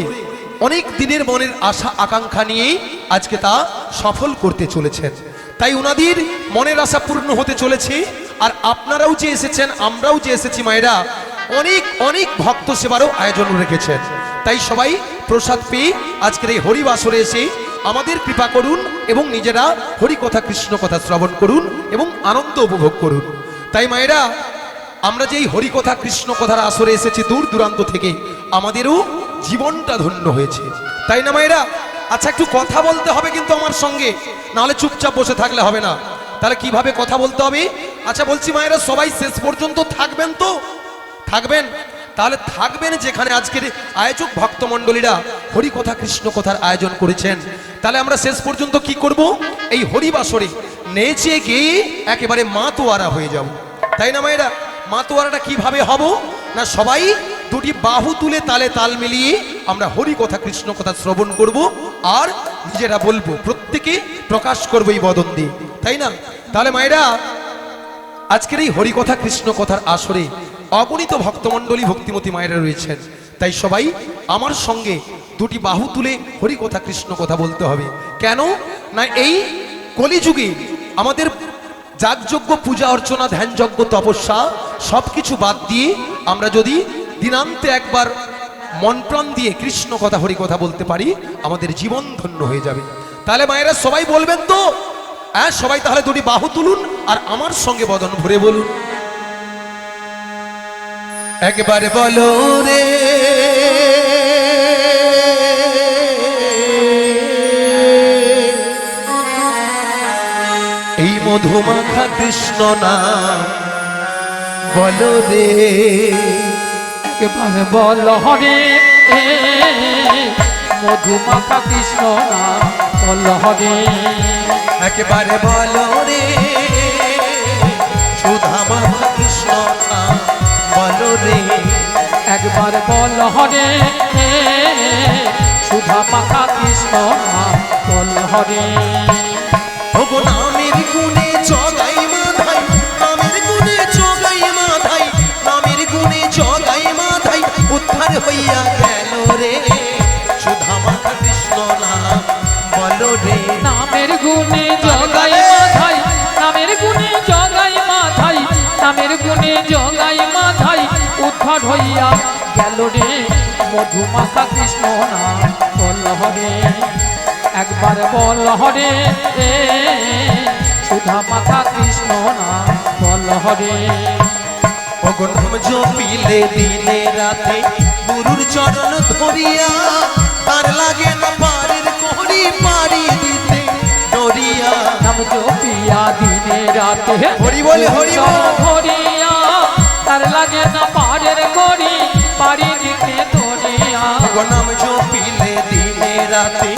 অনেক দিনের মনের আশা আকাঙ্ক্ষা নিয়ে আজকে তা সফল করতে চলেছেন। তাই ওনাদের মনের আশা পূর্ণ হতে চলেছে। আর আপনারাও যে এসেছেন, আমরাও যে এসেছি মায়েরা, অনেক অনেক ভক্ত সেবারও আয়োজন রেখেছেন। তাই সবাই প্রসাদ পেয়ে আজকের এই হরিবাসরে এসে আমাদের কৃপা করুন এবং নিজেরা হরিকথা কৃষ্ণ কথা শ্রবণ করুন এবং আনন্দ উপভোগ করুন। তাই মায়েরা, আমরা যে এই হরিকথা কৃষ্ণ কথার আসরে এসেছি দূর দূরান্ত থেকে, আমাদেরও জীবনটা ধন্য হয়েছে। তাই না মায়েরা? আচ্ছা, একটু কথা বলতে হবে কিন্তু আমার সঙ্গে, নাহলে চুপচাপ বসে থাকলে হবে না। তাহলে কিভাবে কথা বলতে হবে? আচ্ছা বলছি মায়েরা, সবাই শেষ পর্যন্ত থাকবেন তো? থাকবেন? তাহলে থাকবেন যেখানে আজকের আয়োজক ভক্তমণ্ডলীরা হরিকথা কৃষ্ণ কথার আয়োজন করেছেন। তাহলে আমরা শেষ পর্যন্ত কি করব? এই হরিবাসরে নেচে গিয়ে একেবারে মাতোয়ারা হয়ে যাব। তাই না মায়েরা? মাতোয়ারাটা কিভাবে হব? না সবাই দুটি বাহু তুলে তালে তাল মিলিয়ে আমরা হরি কথা কৃষ্ণ কথা শ্রবণ করব আর নিজেরা বলবো, প্রত্যেকে প্রকাশ করবো এই বদন দিয়ে। তাই না? তাহলে মায়েরা, আজকের এই হরি কথা কৃষ্ণ কথার আসরে অগণিত ভক্তমণ্ডলী ভক্তিমতী মায়েরা রয়েছেন। তাই সবাই আমার সঙ্গে দুটি বাহু তুলে হরি কথা কৃষ্ণ কথা বলতে হবে। কেন না, এই কলিযুগে আমাদের যাগযজ্ঞ, পূজা অর্চনা, ধ্যানযজ্ঞ, তপস্যা সবকিছু বাদ দিয়ে আমরা যদি দিনান্তে একবার মন প্রাণ দিয়ে কৃষ্ণ কথা হরি কথা বলতে পারি, আমাদের জীবন ধন্য হয়ে যাবে। তাহলে মায়েরা সবাই বলবেন তো? হ্যাঁ, সবাই তাহলে দুটি বাহু তুলুন আর আমার সঙ্গে বদন ভরে বলুন, একবার বলো রে এই মধুমাখা কৃষ্ণ নাম, বলো রে এবার বল হরে মধুমাখা কৃষ্ণ নাম, বল হরে একেবারে বলো রে সুধামাখা কৃষ্ণ নাম, বলো রে একবার বল হরে সুধা মাখা কৃষ্ণ নাম, বল হরে ওগো নামের গুণে জগাই মাধাই, নামের গুণে জগাই মাধাই, নামের গুণে জগাই মাধাই, উদ্ধার হইয়া গেল রে সুধামাখা কৃষ্ণ নাম, বলো রে নামের গুণে জগাই মাধাই, নামের গুণে জগাই মাধাই, নামের গুণে জগাই মাধাই, উদ্ধার হইয়া গেল রে মধুমাখা কৃষ্ণ নাম, বল হরে একবার বল হরে সুধা মাখা কৃষ্ণ নাম, বল হরে ওগো নাম জপিলে দিনে রাতে গুরুর চরণ ধরিয়া, তার লাগে না পারের কোহরি পারি দিতে ডরিয়া, নাম জপিয়া দিনে রাতে হরি বলে হরি বল, ধরিয়া, তার লাগে না পারের করি পারি দিতে ধরিয়া, ওগো নাম জপিলে দিনে রাতে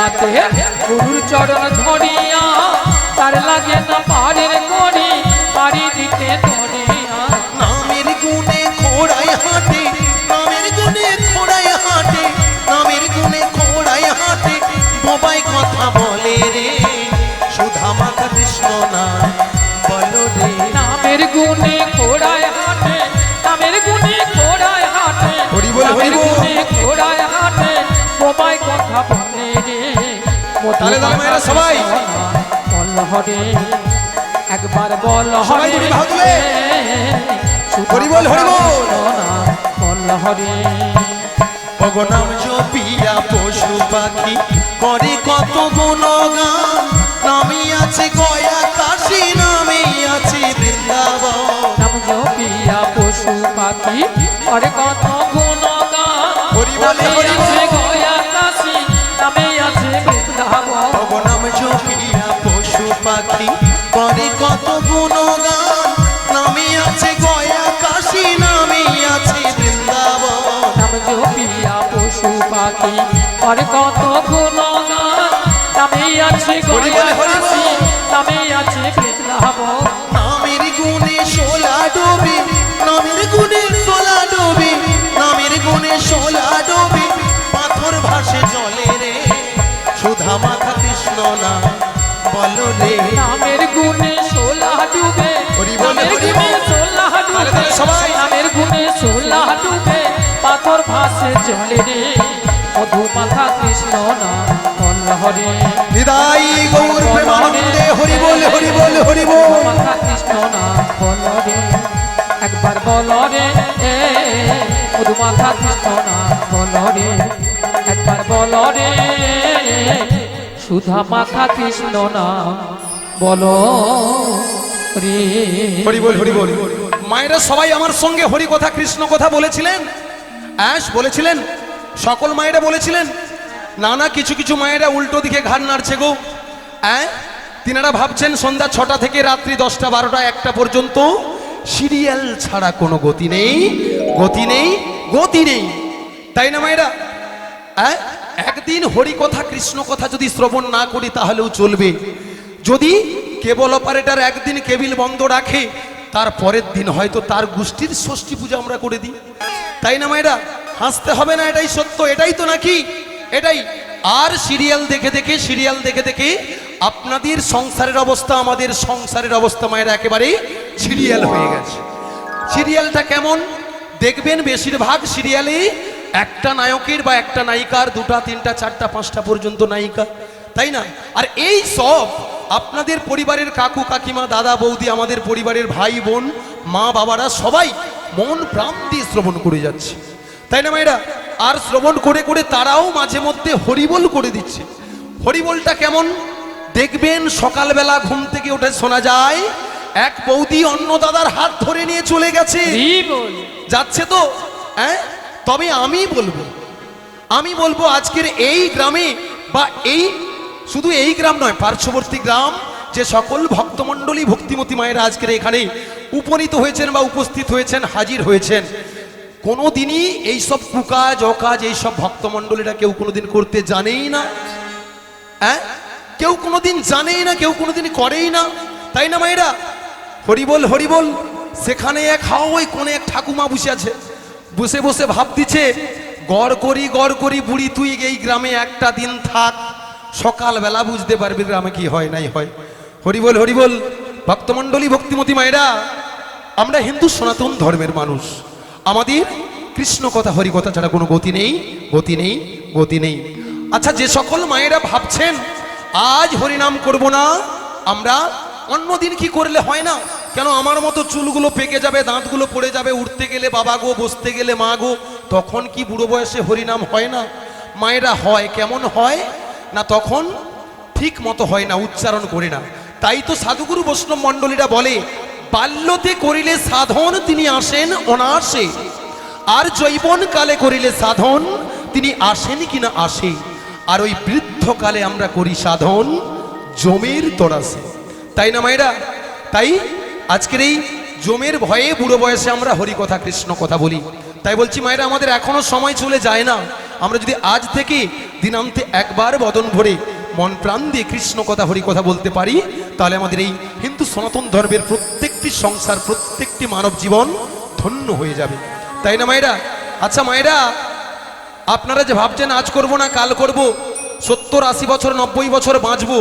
রাতে গুরুর চরণ ধরিয়া তার লাগে না পারের করি পারি দিতে ধরিয়া নামের গুণে খোড়ায় হাঁটে, নামের গুণে খোড়ায় হাঁটে, নামের গুণে খোড়ায় হাঁটে, বোবাই কথা বলে রে, সুধা মাখা কৃষ্ণ না বলো রে। নামের গুণে ঘোড়ায় হাঁটে, নামের গুণে ঘোড়ায় হাঁটে, হরি বল, হরি নামের বল। গুণে ঘোড়ায় হাঁটে, বোবাই কথা বলে রে। তালে তালে মায়েরা সবাই। বল হরে, একবার বল সবাই হরে, দুটি বাহু তুলে। শুধু হরি বল, হরি বল। বল হরে। ভগনাম জপিয়া পশু পাখি করে কত গুণগান, নামে আছে গয়া কাশী, নামে আছে বৃন্দাবন। নাম জপিয়া পশু পাখি করে কত গুণগান, হরি বল, নামে হরি বল। আছে গয়া কাশী, নামে আছে বৃন্দাবন। ভগনাম জপিয়া পশু পাখি করে কত গুণগান, নামে আছে গয়া কাশী, নামে আছে বৃন্দাবন। নাম জপিয়া পশু পাখি করে কত গুণগান, নামে আছে হরি বল, গয়া হরি বল। কাশী, নামে আছে বৃন্দাবন। নামের গুণে সোলা ডোবে, নামের গুণে সোলা ডোবে, নামের গুণে সোলা ডোবে, পাথর ভাসে জলে রে, সুধা মাখা কৃষ্ণ না বলো রে। নামের গুণে সোলা ডুবে, হরি বল, নামের হরি গুণে বল। সোলা তালে ডুবে, তালে সবাই। নামের গুণে সোলা ডুবে, পাথর ভাসে জলে রে, মধু মাখা কৃষ্ণ না বল হরে। হৃদয় গৌর প্রেমানন্দে হরি বল, হরি বল, হরি মধু বল। মাখা কৃষ্ণ না বল রে, একবার বল রে, মধু মাখা কৃষ্ণ না বল রে, একবার বল রে, সুধা মাখা কৃষ্ণ না বলো রে। হরি বল, হরি বল। মায়েরা সবাই আমার সঙ্গে হরি কথা কৃষ্ণ কথা বলেছিলেন, বলেছিলেন, সকল মায়েরা বলেছিলেন না? না, কিছু কিছু মায়েরা উল্টো দিকে ঘাড় নাড়ছে গো। তিনারা ভাবছেন সন্ধ্যা 6টা থেকে রাত্রি 10টা 12টা 1টা পর্যন্ত সিরিয়াল ছাড়া কোনো গতি নেই, গতি নেই, গতি নেই, তাই না মায়েরা? একদিন হরি কথা কৃষ্ণ কথা যদি শ্রবণ না করি তাহলেও চলবে। যদি কেবল অপারেটর একদিন কেবিল বন্ধ রাখে, তার পরের দিন হয়তো তার গোষ্ঠীর ষষ্ঠী পূজা আমরা করে দিই, তাই না মায়েরা? হাসতে হবে না, এটাই সত্য, এটাই তো নাকি, এটাই। আর সিরিয়াল দেখে দেখে, সিরিয়াল দেখে দেখে আপনাদের সংসারের অবস্থা, আমাদের সংসারের অবস্থা মায়েরা একেবারে সিরিয়াল হয়ে গেছে। সিরিয়ালটা কেমন দেখবেন? বেশিরভাগ সিরিয়ালে একটা নায়কের বা একটা নায়িকার 2টা 3টা 4টা 5টা পর্যন্ত নায়িকা, তাই না? আর এই সব আপনাদের পরিবারের কাকু কাকিমা, দাদা বৌদি, আমাদের পরিবারের ভাই বোন, মা বাবারা সবাই মন প্রাণ দিয়ে শ্রবণ করে যাচ্ছে, তাই না মায়েরা? আর শ্রবণ করে করে তারাও মাঝে মধ্যে হরিবোল করে দিচ্ছে। হরিবোলটা কেমন দেখবেন? সকালবেলা ঘুম থেকে উঠে শোনা যায় এক বৌদি অন্য দাদার হাত ধরে নিয়ে চলে গেছে, যাচ্ছে তো। তবে আমি বলবো আজকের এই গ্রামে, বা এই শুধু এই গ্রাম নয়, পার্শ্ববর্তী গ্রাম, যে সকল ভক্তমণ্ডলী ভক্তিমতী মায়েরা আজকের এখানে উপনীত হয়েছেন বা উপস্থিত হয়েছেন, হাজির হয়েছেন, কোনোদিনই এইসব কুকাজ অকাজ এইসব ভক্তমণ্ডলীরা কেউ কোনোদিন করতে জানেই না। কেউ কোনোদিন জানেই না, কেউ কোনোদিন করেই না, তাই না মায়েরা? হরিবোল, হরিবোল। সেখানে এক হাওয়াই কোনে এক ঠাকুমা বসে আছে, বসে বসে ভাব দিচ্ছে, গড় করি বুড়ি, তুই এই গ্রামে একটা দিন থাক, সকালবেলা বুঝতে পারবি গ্রামে কি হয় নাই হয়। হরিবোল, হরিবোল। ভক্তমণ্ডলী ভক্তিমতী মায়েরা, আমরা হিন্দু সনাতন ধর্মের মানুষ, আমাদের কৃষ্ণ কথা হরি কথা ছাড়া কোনো গতি নেই, গতি নেই, গতি নেই। আচ্ছা, যে সকল মায়েরা ভাবছেন আজ হরিনাম করব না, আমরা অন্যদিন কি করলে হয় না? কেন আমার মতো চুলগুলো পেকে যাবে, দাঁতগুলো পড়ে যাবে, উঠতে গেলে বাবা গো, বসতে গেলে মা গো, তখন কি বুড়ো বয়সে হরিনাম হয় না? মায়েরা হয়, কেমন হয় না, তখন ঠিক মতো হয় না, উচ্চারণ করে না। তাই তো সাধুগুরু বৈষ্ণব মণ্ডলীরা বলে, বাল্যতে করিলে সাধন তিনি আসেন অনাসে, আর যৌবন কালে করিলে সাধন তিনি আসেন কিনা আসে, আর ওই বৃদ্ধকালে আমরা করি সাধন জমের তরাসে, তাই না মায়েরা? তাই আজকের এই জমের ভয়ে বুড়ো বয়সে আমরা হরি কথা কৃষ্ণ কথা বলি। তাই বলছি মায়েরা, আমাদের এখনো সময় চলে যায় না, আমরা যদি আজ থেকে দিনান্তে একবার বদন ভরে মন প্রাণ দিয়ে কৃষ্ণ কথা হরি কথা বলতে পারি, তাহলে আমাদের এই হিন্দু সনাতন ধর্মের প্রত্যেকটি সংসার, প্রত্যেকটি মানব জীবন ধন্য হয়ে যাবে। তাই না মায়েরা? আচ্ছা মায়েরা, আপনারা যে ভাবছেন আজ করব না কাল করব, 70-80 বছর 90 বছর বাঁচবো,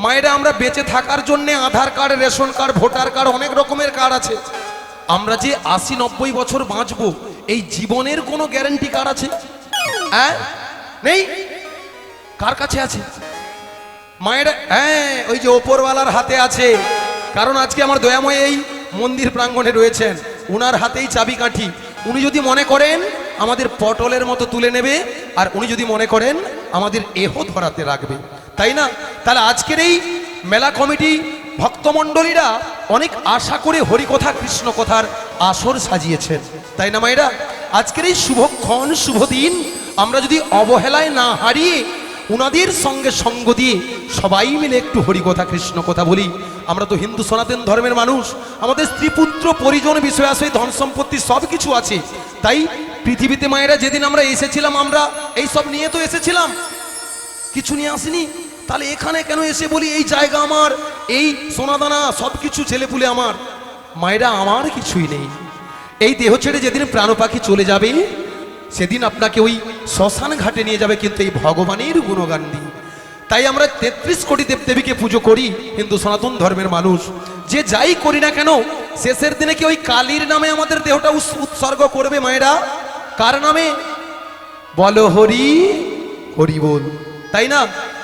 মায়েরা আমরা বেঁচে থাকার জন্য Aadhaar card, ration card, voter card, অনেক রকমের কার্ড আছে। আমরা যে 80-90 বছর বাঁচবো, এই জীবনের কোনো গ্যারান্টি কার্ড আছে? হ্যাঁ, নেই। কার কাছে আছে মায়েরা? হ্যাঁ, ওই যে ওপরওয়ালার হাতে আছে। কারণ আজকে আমার দয়াময় এই মন্দির প্রাঙ্গণে রয়েছেন, উনার হাতেই চাবিকাঠি। উনি যদি মনে করেন আমাদের পটলের মতো তুলে নেবে, আর উনি যদি মনে করেন আমাদের এহ ধরাতে রাখবে, তাই না? তাহলে আজকের এই মেলা কমিটি ভক্তমণ্ডলীরা অনেক আশা করে হরিকথা কৃষ্ণ কথার আসর সাজিয়েছেন, তাই না মায়েরা? আজকের এই শুভক্ষণ, শুভ দিন আমরা যদি অবহেলায় না হারিয়ে উনাদের সঙ্গে সঙ্গ দিয়ে সবাই মিলে একটু হরিকথা কৃষ্ণ কথা বলি। আমরা তো হিন্দু সনাতন ধর্মের মানুষ, আমাদের স্ত্রী পুত্র পরিজন বিষয় আছে, ধন সম্পত্তি সব কিছু আছে। তাই পৃথিবীতে মায়েরা যেদিন আমরা এসেছিলাম, আমরা এই সব নিয়ে তো এসেছিলাম, কিছু নিয়ে আসিনি। তাহলে এখানে কেন এসে বলি এই জায়গা আমার, এই সোনাদানা সব কিছু ছেলেপুলে আমার? মায়েরা, আমার কিছুই নেই। এই দেহ ছেড়ে যেদিন প্রাণ পাখি চলে যাবে, সেদিন আপনাকে ওই শ্মশান ঘাটে নিয়ে যাবে, কিন্তু এই ভগবানের গুণগান দিয়ে। তাই আমরা 33 কোটি দেবদেবীকে পুজো করি হিন্দু সনাতন ধর্মের মানুষ। যে যাই করি না কেন, শেষের দিনে কি ওই কালীর নামে আমাদের দেহটা উৎসর্গ করবে মায়েরা? কার নামে? বলো হরি হরি বল, তাই না?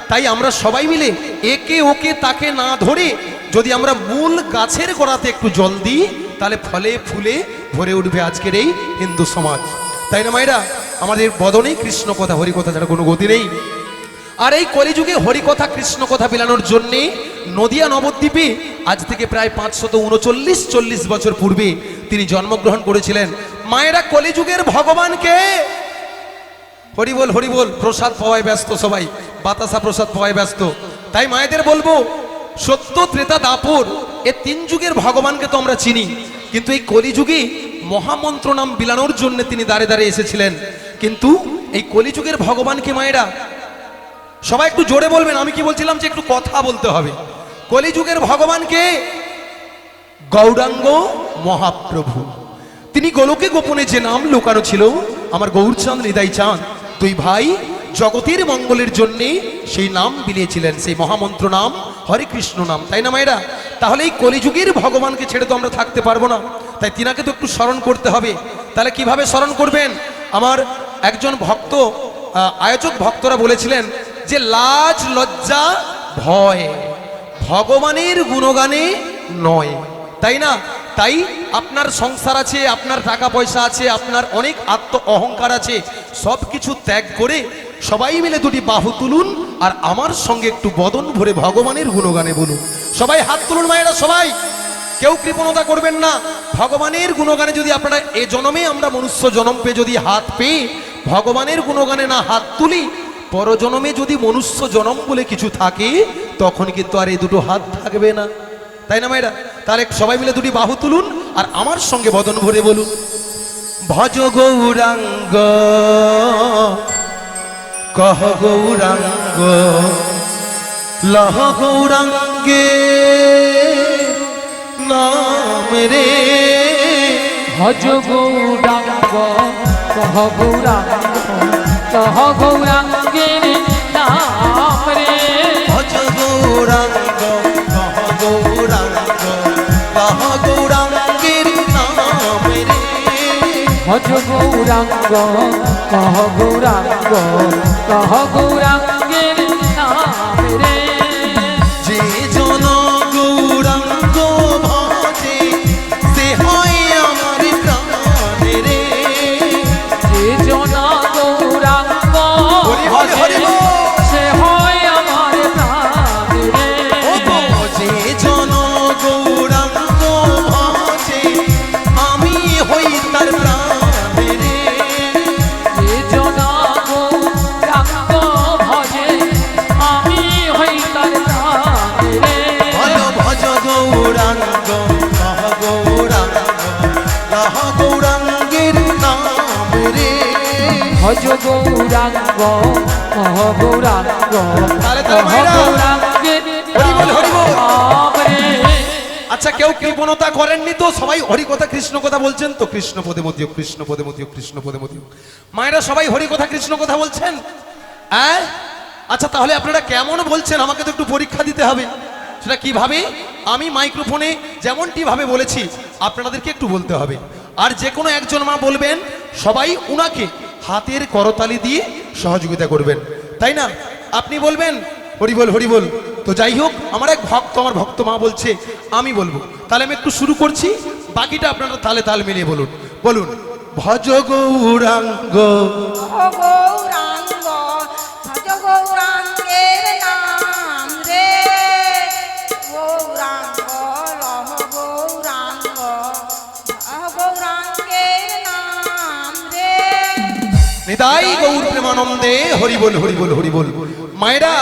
তাই আমরা সবাই মিলে একে ওকে তাকে না ধরে যদি আমরা মূল গাছের গোড়াতে একটু জল দিই, তাহলে ফলে ফুলে ভরে উঠবে আজকের এই হিন্দু সমাজ, তাই না মায়েরা? আমাদের বদনে কৃষ্ণ কথা হরি কথা ছাড়া কোনো গতি নেই। আর এই কলিযুগে হরিকথা কৃষ্ণ কথা বিলানোর জন্যে নদিয়া নবদ্বীপে আজ থেকে প্রায় 539-40 বছর পূর্বে তিনি জন্মগ্রহণ করেছিলেন। মায়েরা, কলিযুগের ভগবানকে হরি বল হরি বল, প্রসাদ পাওয়ায় ব্যস্ত সবাই, বাতাসা প্রসাদ পাওয়ায় ব্যস্ত। তাই মায়েদের বলবো, সত্য ত্রেতা দাপর এ 3 যুগের ভগবানকে তো আমরা চিনি, কিন্তু এই কলিযুগে মহামন্ত্র নাম বিলানোর জন্য তিনি দাঁড়ে দাঁড়িয়ে এসেছিলেন। কিন্তু এই কলিযুগের ভগবানকে মায়েরা সবাই একটু জোরে বলবেন। আমি কি বলছিলাম যে একটু কথা বলতে হবে। কলিযুগের ভগবানকে গৌরাঙ্গ মহাপ্রভু, তিনি গোলকে গোপনে যে নাম লুকানো ছিল, আমার গৌরচাঁদ হৃদয় চাঁদ 2 ভাই জগতের মঙ্গলের জন্য সেই নাম বিলিয়েছিলেন, সেই মহামন্ত্র নাম হরে কৃষ্ণ নাম, তাই না মায়েরা? তাহলে এই কলিযুগের ভগবানকে ছেড়ে তো আমরা থাকতে পারবো না, তাই তিনাকে তো একটু স্মরণ করতে হবে। তাহলে কিভাবে স্মরণ করবেন? আমার একজন ভক্ত, আয়োজক ভক্তরা বলেছিলেন যে লাজ লজ্জা ভয় ভগবানের গুণগানে নয়, তাই না? তাই আপনার সংসার আছে, আপনার টাকা পয়সা আছে, আপনার অনেক আত্ম অহংকার আছে, সব কিছু ত্যাগ করে সবাই মিলে 2টি বাহু তুলুন আর আমার সঙ্গে একটু বদন ভরে ভগবানের গুণগানে বলুন। সবাই হাত তুলুন মায়েরা, সবাই, কেউ কৃপণতা করবেন না। ভগবানের গুণগানে যদি আপনারা এ জন্মে, আমরা মনুষ্য জন্ম পেয়ে যদি হাত পেয়ে ভগবানের গুণগানে না হাত তুলি, পরজন্মে যদি মনুষ্য জন্ম বলে কিছু থাকে, তখন কিন্তু আর এই 2টো হাত থাকবে না, তাই না মায়েরা? তাহলে সবাই মিলে 2টি বাহু তুলুন আর আমার সঙ্গে বদন ভরে বলুন, ভজ গৌরাঙ্গ কহ গৌরাঙ্গ লহ গৌরাঙ্গে নাম রে। ভজ গৌরাঙ্গ কহ গৌরাঙ্গ কহ গৌরাঙ্গের নাম রে। ভজ গৌরাঙ্গ কহ গৌরাঙ্গ কহ গৌরাঙ্গের নাম রে। ভজ গৌরাঙ্গ কহ গৌরাঙ্গ কহ গৌরাঙ্গের নাম রে। যে জন গৌরাঙ্গ ভজে সে হয় আমার প্রাণ রে। যে জন গৌরাঙ্গ ভজে সে হয় আমার প্রাণ রে। যে জন গৌরাঙ্গ ভজে আমি হই তার প্রাণ রে। যে জন গৌরাঙ্গ ভজে আমি হই তার প্রাণ রে। ভজ গৌরাঙ্গ কহ গৌরাঙ্গ কহ গৌরাঙ্গের নাম রে। ভজ ভজ গৌরাঙ্গ গৌরাঙ্গ তাহলে মায়েরা, গৌরাঙ্গের হরি বল, হরি বল। নাম রে। আচ্ছা, কেউ কৃপণতা করেননি তো? সবাই হরি কথা কৃষ্ণ কথা বলছেন তো? কৃষ্ণ পদে মধ্যে, কৃষ্ণ পদে মধ্যে, কৃষ্ণ পদে মধ্যে। মায়েরা সবাই হরি কথা কৃষ্ণ কথা বলছেন? হ্যাঁ, আচ্ছা, তাহলে আপনারা কেমন বলছেন আমাকে তো একটু পরীক্ষা দিতে হবে। সেটা কিভাবে? আমি মাইক্রোফোনে যেমনটি ভাবে বলেছি আপনাদেরকে একটু বলতে হবে। আর যে কোনো একজন মা বলবেন, সবাই উনাকে হাতের করতালি দিয়ে সহযোগিতা করবেন, তাই না? আপনি বলবেন হরি বল, হরি বল। তো যাই হোক, আমার এক ভক্ত, আমার ভক্ত মা বলছে আমি বলবো, তাহলে আমি একটু শুরু করছি, বাকিটা আপনারা তালে তাল মিলিয়ে বলুন। বলুন, ভজ গৌরাঙ্গ ও গৌরাঙ্গ ভজ গৌরাঙ্গের নাম রে, গৌরাঙ্গ রহ গৌরাঙ্গ গৌরাঙ্গের নাম রে। নিতাই গৌর প্রেমানন্দে হরি বল, হরি বল, হরি বল। মায়েরা,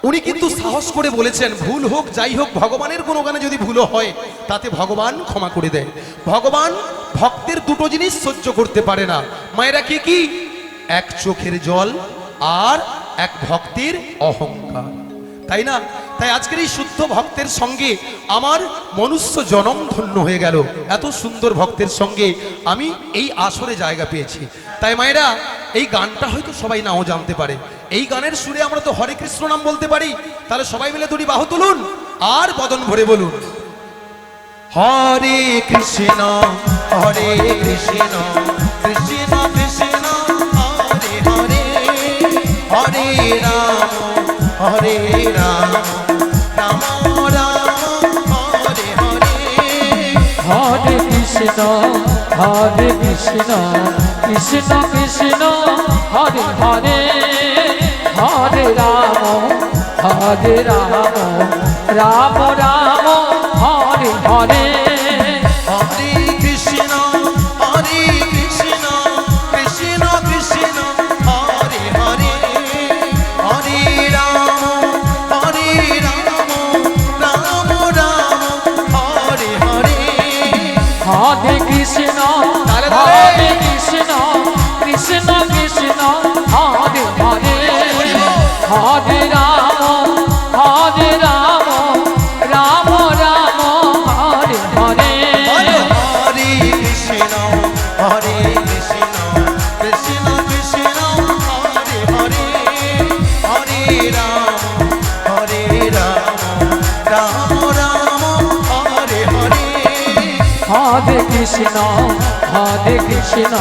উনি কিন্তু সাহস করে বলেছেন, ভুল হোক যাই হোক, ভগবানের কোনো গানে যদি ভুলও হয় তাতে ভগবান ক্ষমা করে দেয়। ভগবান ভক্তের দুটো জিনিস সহ্য করতে পারে না। মায়েরা, কি কি? এক চোখের জল আর এক ভক্তের অহংকার, তাই না? তাই আজকের এই শুদ্ধ ভক্তের সঙ্গে আমার মনুষ্য জনম ধন্য হয়ে গেল। এত সুন্দর ভক্তের সঙ্গে আমি এই আসরে জায়গা পেয়েছি। তাই মায়েরা, এই গানটা হয়তো সবাই নাও জানতে পারে। এই গানের সুরে আমরা তো হরে কৃষ্ণ নাম বলতে পারি। তাহলে সবাই মিলে দুটি বাহু তুলুন আর বদন ভরে বলুন, হরে কৃষ্ণ, হরে কৃষ্ণ, কৃষ্ণ কৃষ্ণ হরে হরে, হরে রাম, হরে রাম, রাম রাম হরে হরে। হরে কৃষ্ণ, হরে কৃষ্ণ, কৃষ্ণ কৃষ্ণ হরে হরে, হরে রাম, হরে রাম, রাম রাম হরে হরে। হরে কৃষ্ণ, হরে কৃষ্ণ, কৃষ্ণ কৃষ্ণ হরে হরে, হরে রাম, হরে রাম, রাম রাম হরে হরে। হরে কৃষ্ণ, তালে তালে। হরে কৃষ্ণ, কৃষ্ণ কৃষ্ণ হরে হরে, হরে রাম, হরে রাম, রাম রাম হরে হরে। হরে কৃষ্ণ, হরে কৃষ্ণ, কৃষ্ণ কৃষ্ণ হরে হরে, হরে রাম, হরে রাম, রাম রাম হরে হরে। হরে কৃষ্ণ, হরে কৃষ্ণ,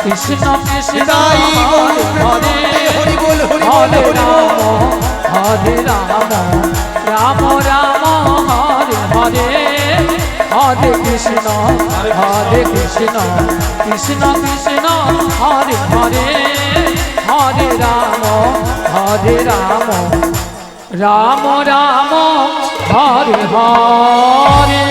কৃষ্ণ কৃষ্ণ নিতাই গৌর হরে প্রেমানন্দে হরি বল, হরি বল, হরে হরি রাম, বল। হরে রাম, রাম রাম হরে হরে। হরে কৃষ্ণ, হরে কৃষ্ণ, কৃষ্ণ কৃষ্ণ হরে হরে, হরে রাম, হরে রাম, রাম রাম হরে হরে।